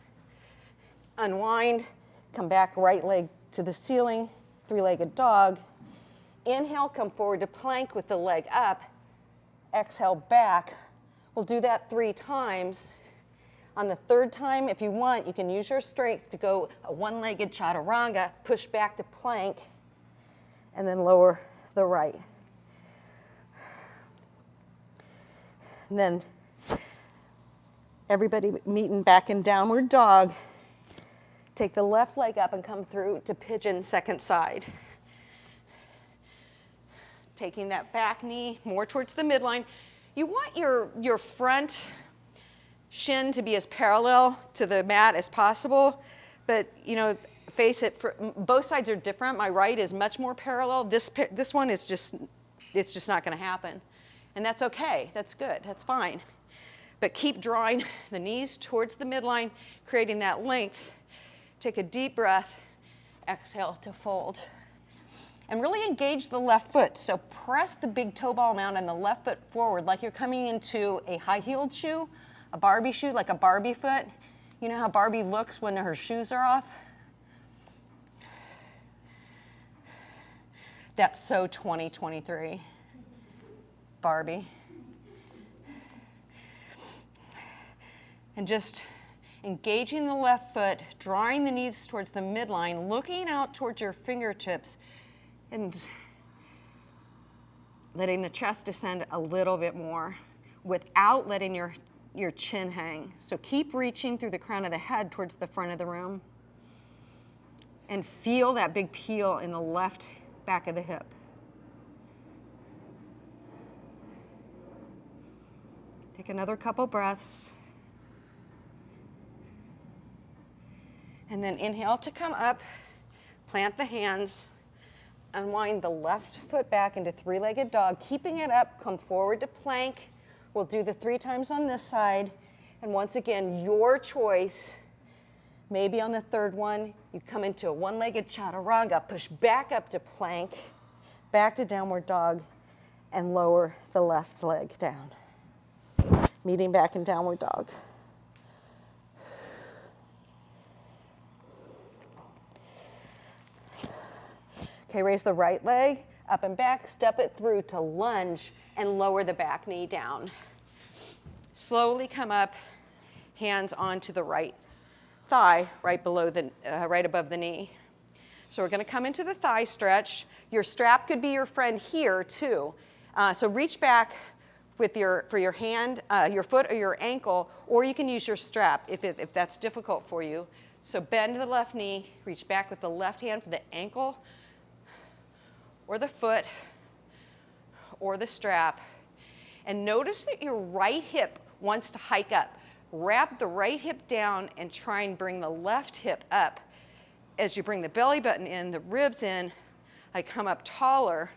unwind, come back, right leg to the ceiling, three-legged dog. Inhale, come forward to plank with the leg up. Exhale, back. We'll do that 3 times. On the 3rd time, if you want, you can use your strength to go a one-legged chaturanga, push back to plank, and then lower the right. And then everybody meeting back in downward dog. Take the left leg up and come through to pigeon second side. Taking that back knee more towards the midline. You want your front shin to be as parallel to the mat as possible, but you know, face it, both sides are different. My right is much more parallel. This one is just, it's just not going to happen. And that's okay. That's good. That's fine. But keep drawing the knees towards the midline, creating that length. Take a deep breath. Exhale to fold. And really engage the left foot. So press the big toe ball mound and the left foot forward like you're coming into a high-heeled shoe, a Barbie shoe, like a Barbie foot. You know how Barbie looks when her shoes are off? That's so 2023. Barbie. And just engaging the left foot, drawing the knees towards the midline, looking out towards your fingertips, and letting the chest descend a little bit more without letting your chin hang. So keep reaching through the crown of the head towards the front of the room. And feel that big peel in the left back of the hip. Take another couple breaths. And then inhale to come up, plant the hands, unwind the left foot back into three-legged dog, keeping it up, come forward to plank. We'll do the 3 times on this side. And once again, your choice. Maybe on the 3rd one, you come into a one-legged chaturanga, push back up to plank, back to downward dog, and lower the left leg down. Meeting back in downward dog. Okay, raise the right leg up and back, step it through to lunge and lower the back knee down. Slowly come up, hands onto the right thigh, right above the knee. So we're going to come into the thigh stretch. Your strap could be your friend here too. So reach back with for your hand, your foot or your ankle, or you can use your strap if that's difficult for you. So bend the left knee, reach back with the left hand for the ankle, or the foot, or the strap. And notice that your right hip wants to hike up. Wrap the right hip down and try and bring the left hip up. As you bring the belly button in, the ribs in, I come up taller,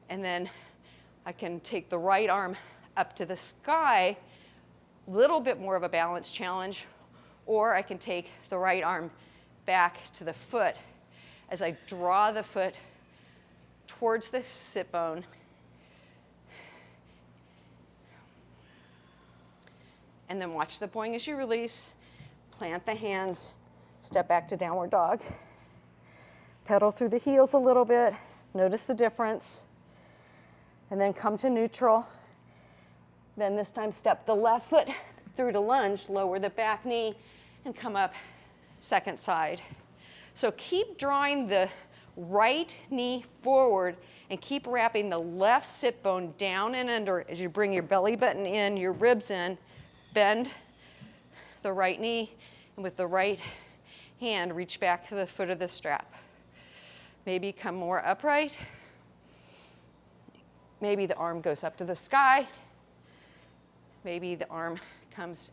and then I can take the right arm up to the sky, a little bit more of a balance challenge, or I can take the right arm back to the foot as I draw the foot towards the sit bone. And then watch the boing as you release. Plant the hands, step back to downward dog. Pedal through the heels a little bit, notice the difference. And then come to neutral. Then this time step the left foot through to lunge, lower the back knee, and come up second side. So keep drawing the right knee forward and keep wrapping the left sit bone down and under as you bring your belly button in, your ribs in. Bend the right knee, and with the right hand, reach back to the foot of the strap. Maybe come more upright. Maybe the arm goes up to the sky. Maybe the arm comes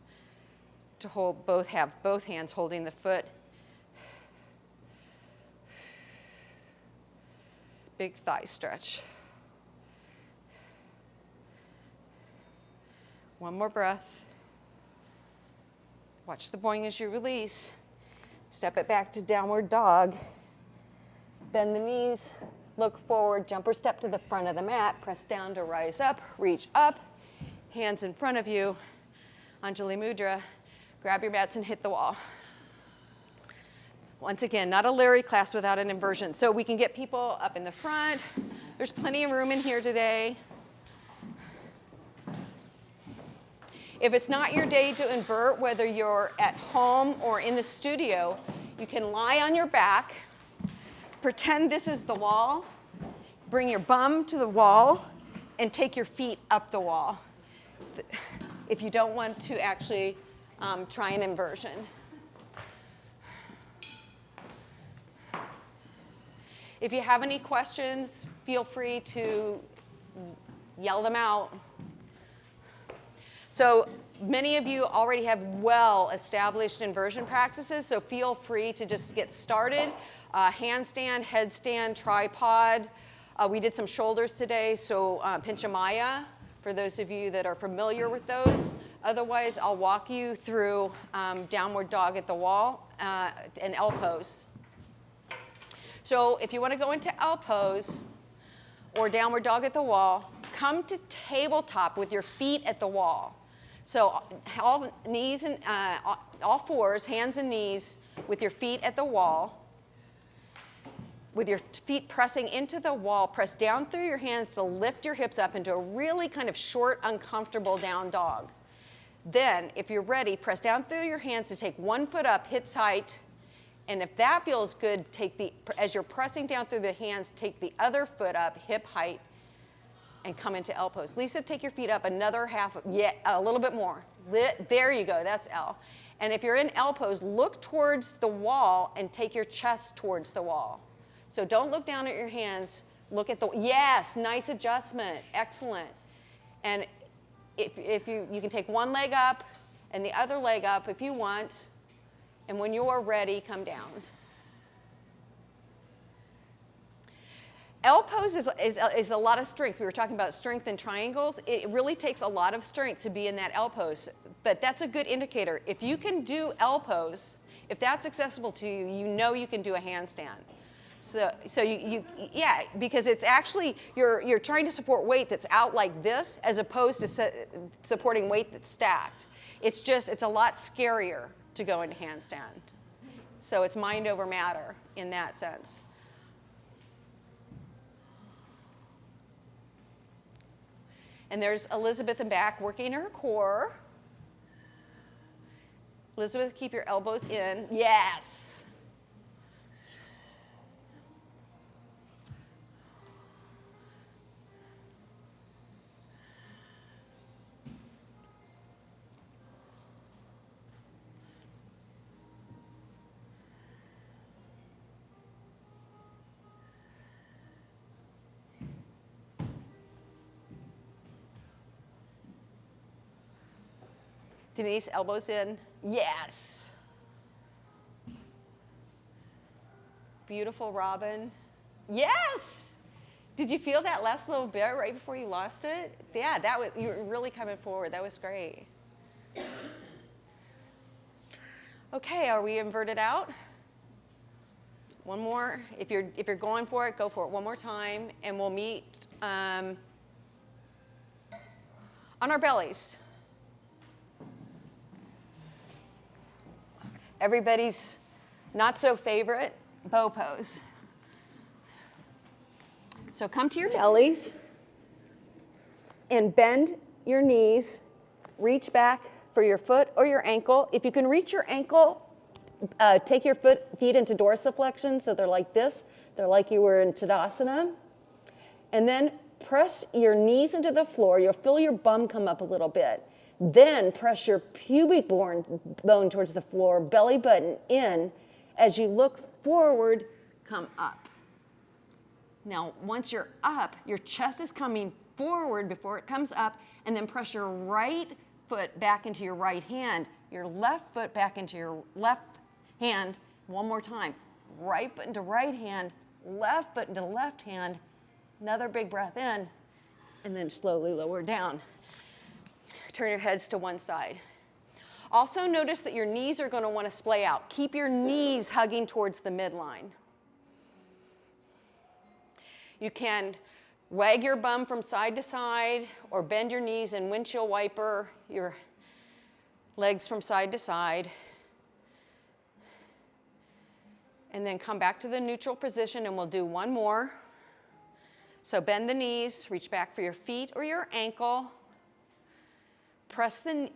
to hold have both hands holding the foot. Big thigh stretch. One more breath. Watch the boing as you release. Step it back to downward dog. Bend the knees, look forward, jump or step to the front of the mat, press down to rise up, reach up, hands in front of you, Anjali Mudra, grab your mats and hit the wall. Once again, not a Larry class without an inversion. So we can get people up in the front. There's plenty of room in here today. If it's not your day to invert, whether you're at home or in the studio, you can lie on your back, pretend this is the wall, bring your bum to the wall, and take your feet up the wall. If you don't want to actually try an inversion. If you have any questions, feel free to yell them out. So many of you already have well-established inversion practices, so feel free to just get started. Handstand, headstand, tripod. We did some shoulders today, so Pincha Maya, for those of you that are familiar with those. Otherwise, I'll walk you through downward dog at the wall and L pose. So if you want to go into L pose or downward dog at the wall, come to tabletop with your feet at the wall. So all knees and all fours, hands and knees, with your feet at the wall. With your feet pressing into the wall, press down through your hands to lift your hips up into a really kind of short, uncomfortable down dog. Then, if you're ready, press down through your hands to take one foot up, hips height. And if that feels good, as you're pressing down through the hands, take the other foot up, hip height, and come into L pose. Lisa, take your feet up another half, a little bit more. There you go, that's L. And if you're in L pose, look towards the wall and take your chest towards the wall. So don't look down at your hands, look at yes, nice adjustment, excellent. And if you can take one leg up and the other leg up if you want, and when you're ready, come down. L pose is a lot of strength. We were talking about strength in triangles. It really takes a lot of strength to be in that L pose, but that's a good indicator. If you can do L pose, if that's accessible to you, you know you can do a handstand. So yeah, because it's actually, you're trying to support weight that's out like this as opposed to supporting weight that's stacked. It's a lot scarier to go into handstand. So it's mind over matter in that sense. And there's Elizabeth in back working her core. Elizabeth, keep your elbows in. Yes. Denise, elbows in. Yes. Beautiful, Robin. Yes. Did you feel that last little bit right before you lost it? Yeah, you were really coming forward. That was great. Okay, are we inverted out? One more. If you're going for it, go for it one more time, and we'll meet on our bellies. everybody's not so favorite, bow pose. So come to your bellies and bend your knees. Reach back for your foot or your ankle. If you can reach your ankle, take your feet into dorsiflexion so they're like this. They're like you were in Tadasana. And then press your knees into the floor. You'll feel your bum come up a little bit. Then press your pubic bone towards the floor, belly button in. As you look forward, come up. Now, once you're up, your chest is coming forward before it comes up, and then press your right foot back into your right hand, your left foot back into your left hand. One more time. Right foot into right hand, left foot into left hand. Another big breath in, and then slowly lower down. Turn your heads to one side. Also notice that your knees are going to want to splay out. Keep your knees hugging towards the midline. You can wag your bum from side to side or bend your knees and windshield wiper your legs from side to side. And then come back to the neutral position, and we'll do one more. So bend the knees, reach back for your feet or your ankle.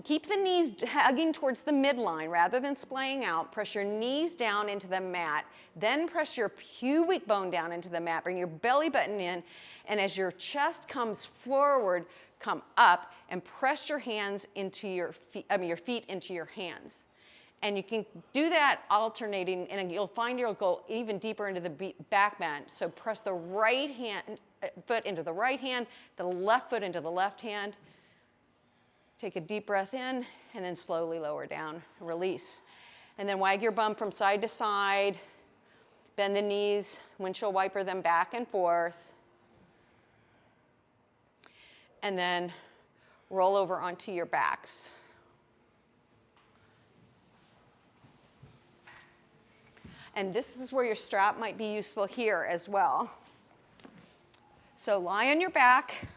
Keep the knees hugging towards the midline rather than splaying out. Press your knees down into the mat. Then press your pubic bone down into the mat. Bring your belly button in. And as your chest comes forward, come up and press your hands into your feet into your hands. And you can do that alternating, and you'll find you'll go even deeper into the back bend. So press the right foot into the right hand, the left foot into the left hand. Take a deep breath in, and then slowly lower down, release. And then wag your bum from side to side, bend the knees, windshield wiper them back and forth. And then roll over onto your backs. And this is where your strap might be useful here as well. So lie on your back,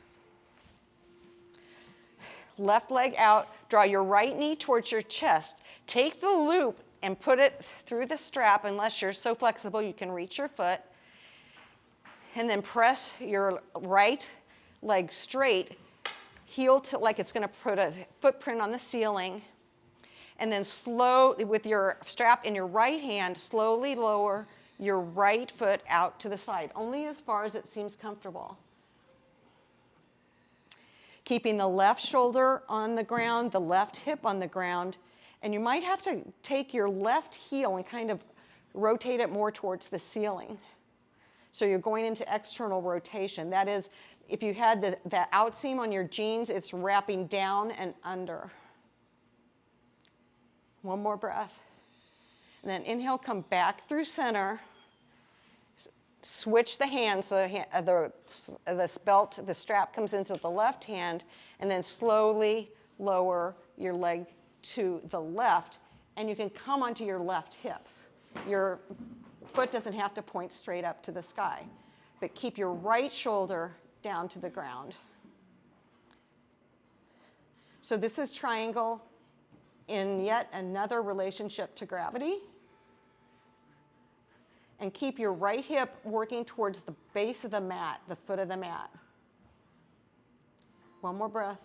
left leg out, draw your right knee towards your chest. Take the loop and put it through the strap, unless you're so flexible you can reach your foot. And then press your right leg straight, heel to like it's gonna put a footprint on the ceiling. And then with your strap in your right hand, slowly lower your right foot out to the side, only as far as it seems comfortable. Keeping the left shoulder on the ground, the left hip on the ground, and you might have to take your left heel and kind of rotate it more towards the ceiling. So you're going into external rotation. That is, if you had the outseam on your jeans, it's wrapping down and under. One more breath. And then inhale, come back through center. Switch the hands so the strap comes into the left hand, and then slowly lower your leg to the left, and you can come onto your left hip. Your foot doesn't have to point straight up to the sky, but keep your right shoulder down to the ground. So this is triangle in yet another relationship to gravity. And keep your right hip working towards the base of the mat, the foot of the mat. One more breath.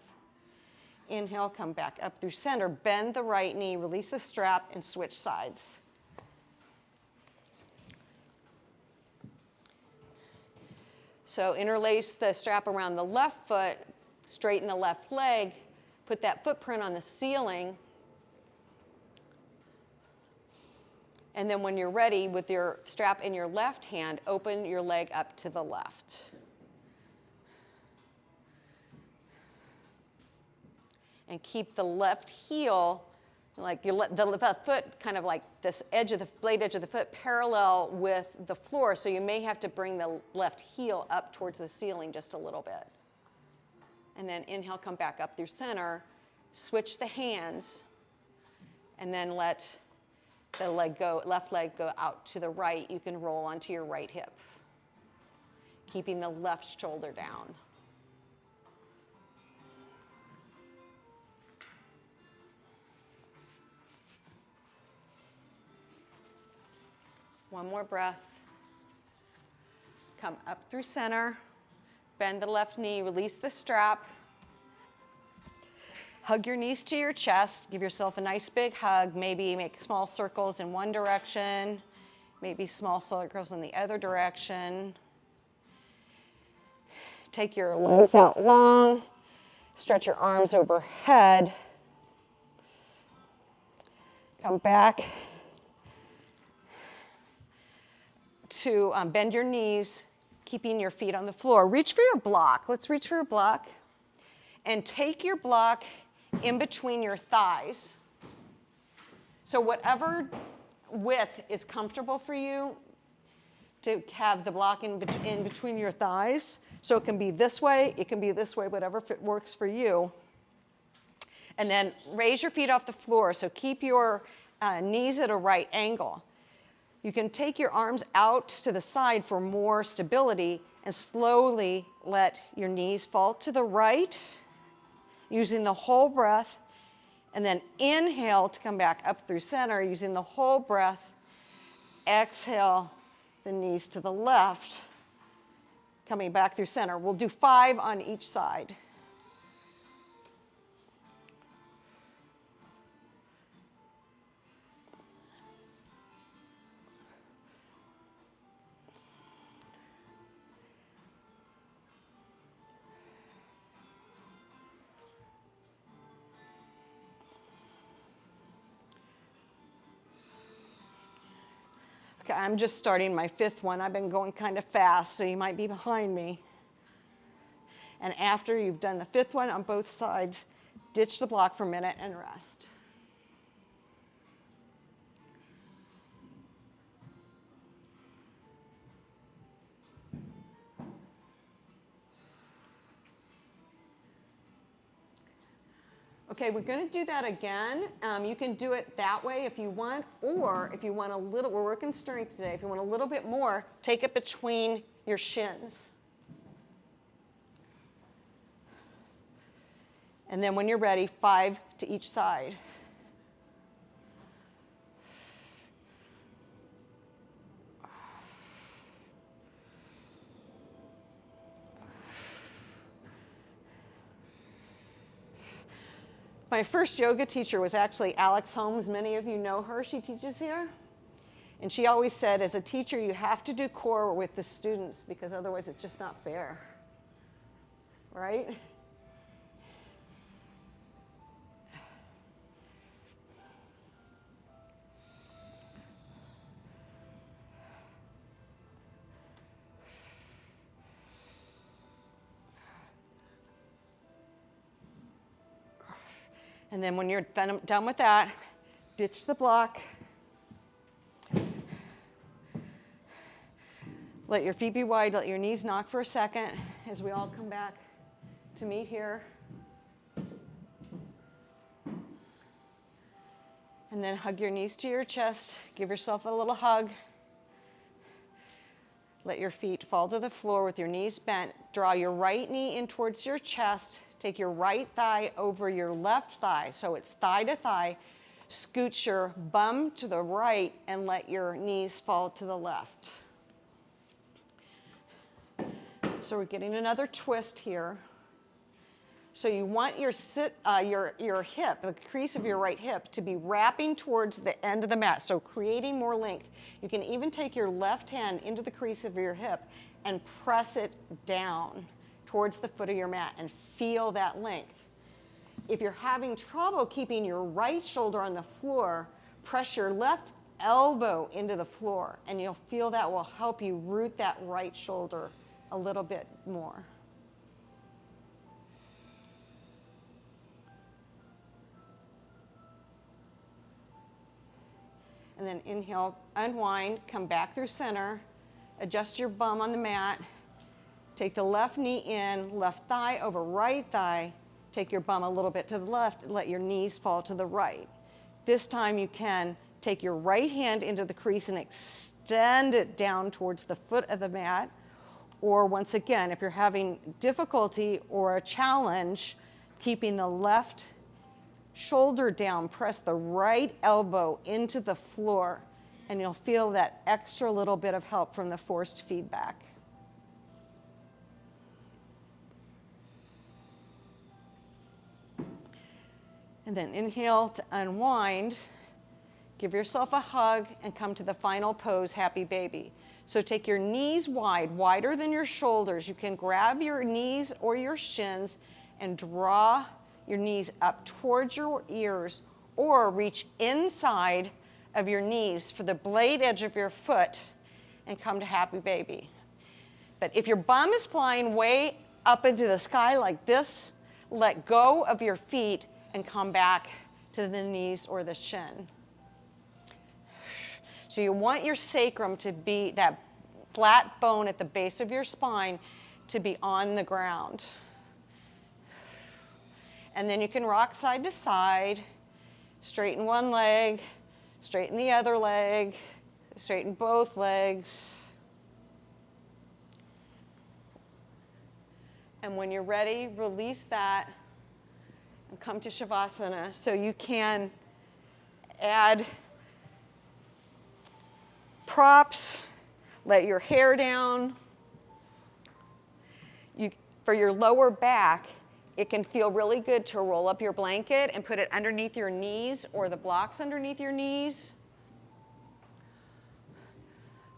Inhale, come back up through center. Bend the right knee, release the strap, and switch sides. So interlace the strap around the left foot, straighten the left leg, put that footprint on the ceiling. And then when you're ready, with your strap in your left hand, open your leg up to the left. And keep the left heel, like the left foot, kind of like this blade edge of the foot parallel with the floor. So you may have to bring the left heel up towards the ceiling just a little bit. And then inhale, come back up through center, switch the hands, and then let the left leg go out to the right. You can roll onto your right hip, keeping the left shoulder down. One more breath. Come up through center. Bend the left knee, release the strap. Hug your knees to your chest. Give yourself a nice big hug. Maybe make small circles in one direction. Maybe small circles in the other direction. Take your legs out long. Stretch your arms overhead. Come back to bend your knees, keeping your feet on the floor. Reach for your block. Let's reach for your block. And take your block in between your thighs. So whatever width is comfortable for you, to have the block in between your thighs. So it can be this way, it can be this way, whatever works for you. And then raise your feet off the floor. So keep your knees at a right angle. You can take your arms out to the side for more stability and slowly let your knees fall to the right, using the whole breath. And then inhale to come back up through center using the whole breath. Exhale, the knees to the left, coming back through center. We'll do 5 on each side. Okay, I'm just starting my 5th one. I've been going kind of fast, so you might be behind me. And after you've done the 5th one on both sides, ditch the block for a minute and rest. Okay, we're going to do that again. You can do it that way if you want, or if you want a little, we're working strength today, if you want a little bit more, take it between your shins. And then when you're ready, 5 to each side. My first yoga teacher was actually Alex Holmes. Many of you know her. She teaches here. And she always said, as a teacher, you have to do core with the students because otherwise it's just not fair. Right? And then when you're done with that, ditch the block. Let your feet be wide, let your knees knock for a second as we all come back to meet here. And then hug your knees to your chest, give yourself a little hug. Let your feet fall to the floor with your knees bent. Draw your right knee in towards your chest. Take your right thigh over your left thigh, so it's thigh to thigh. Scoot your bum to the right and let your knees fall to the left. So we're getting another twist here. So you want your hip, the crease of your right hip, to be wrapping towards the end of the mat, so creating more length. You can even take your left hand into the crease of your hip and press it down towards the foot of your mat and feel that length. If you're having trouble keeping your right shoulder on the floor, press your left elbow into the floor and you'll feel that will help you root that right shoulder a little bit more. And then inhale, unwind, come back through center, adjust your bum on the mat, take the left knee in, left thigh over right thigh, take your bum a little bit to the left, and let your knees fall to the right. This time you can take your right hand into the crease and extend it down towards the foot of the mat. Or once again, if you're having difficulty or a challenge, keeping the left shoulder down, press the right elbow into the floor and you'll feel that extra little bit of help from the forced feedback. And then inhale to unwind. Give yourself a hug and come to the final pose, happy baby. So take your knees wide, wider than your shoulders. You can grab your knees or your shins and draw your knees up towards your ears, or reach inside of your knees for the blade edge of your foot and come to happy baby. But if your bum is flying way up into the sky like this, let go of your feet and come back to the knees or the shin. So you want your sacrum to be, that flat bone at the base of your spine, to be on the ground. And then you can rock side to side, straighten one leg, straighten the other leg, straighten both legs. And when you're ready, release that and come to Shavasana. So you can add props, let your hair down. For your lower back, it can feel really good to roll up your blanket and put it underneath your knees or the blocks underneath your knees.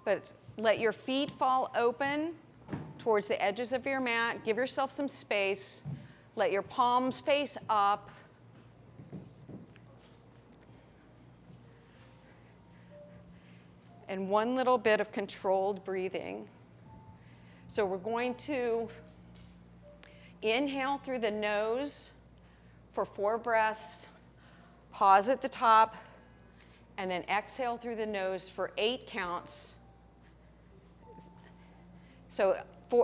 But let your feet fall open towards the edges of your mat. Give yourself some space. Let your palms face up. And one little bit of controlled breathing. So we're going to inhale through the nose for 4 breaths, pause at the top, and then exhale through the nose for 8 counts. So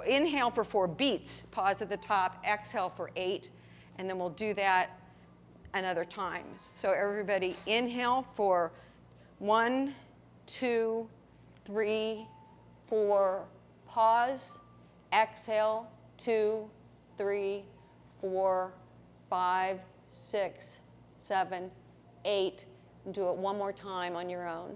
inhale for 4 beats, pause at the top, exhale for 8, and then we'll do that another time. So everybody inhale for 1, 2, 3, 4, pause, exhale, 2, 3, 4, 5, 6, 7, 8. And do it one more time on your own.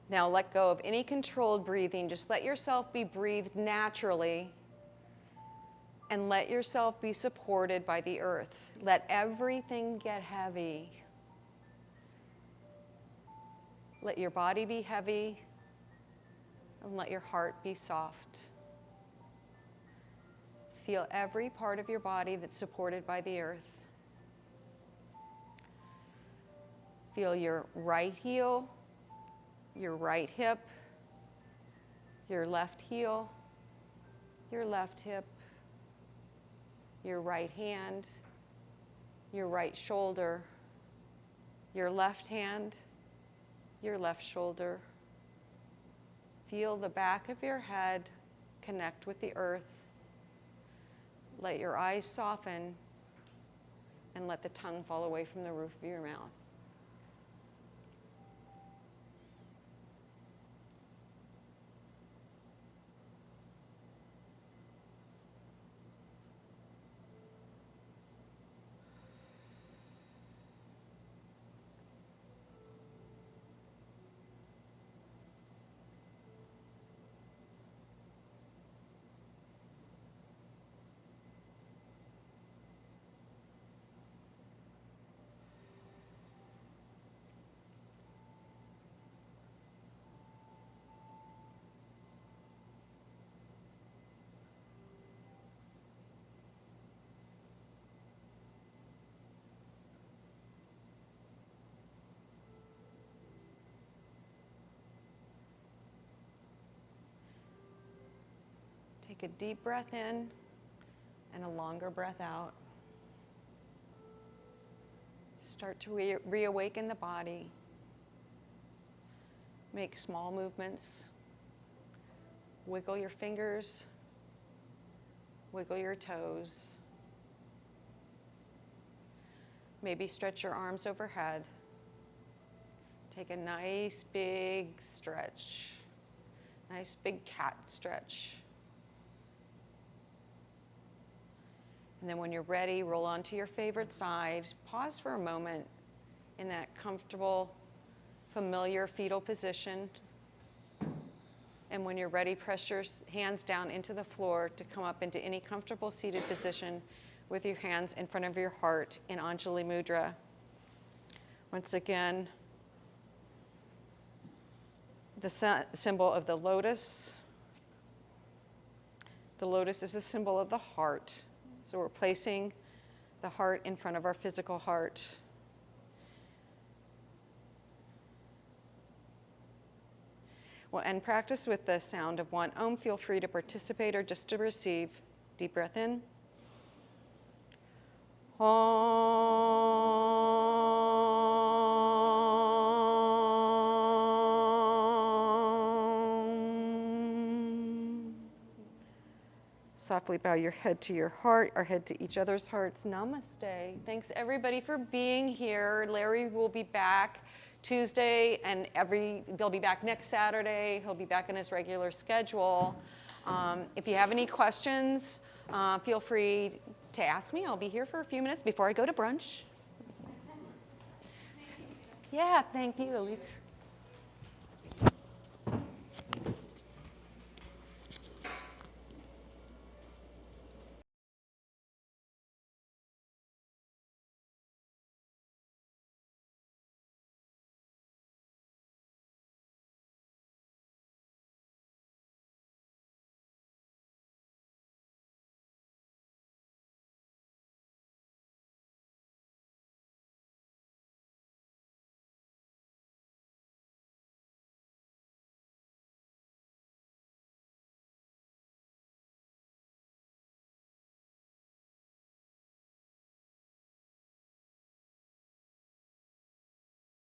Now let go of any controlled breathing. Just let yourself be breathed naturally, and let yourself be supported by the earth. Let everything get heavy. Let your body be heavy, and let your heart be soft. Feel every part of your body that's supported by the earth. Feel your right heel, your right hip, your left heel, your left hip, your right hand, your right shoulder, your left hand, your left shoulder. Feel the back of your head connect with the earth. Let your eyes soften and let the tongue fall away from the roof of your mouth. Take a deep breath in and a longer breath out. Start to reawaken the body. Make small movements. Wiggle your fingers. Wiggle your toes. Maybe stretch your arms overhead. Take a nice big stretch. Nice big cat stretch. And then when you're ready, roll onto your favorite side. Pause for a moment in that comfortable, familiar fetal position. And when you're ready, press your hands down into the floor to come up into any comfortable seated position with your hands in front of your heart in Anjali Mudra. Once again, the symbol of the lotus. The lotus is the symbol of the heart. So we're placing the heart in front of our physical heart. We'll end practice with the sound of one Om. Feel free to participate or just to receive. Deep breath in. Om. Softly bow your head to your heart, our head to each other's hearts. Namaste. Thanks everybody for being here. Larry will be back Tuesday, and he'll be back next Saturday. He'll be back in his regular schedule. If you have any questions, feel free to ask me. I'll be here for a few minutes before I go to brunch. Yeah, thank you, Elise.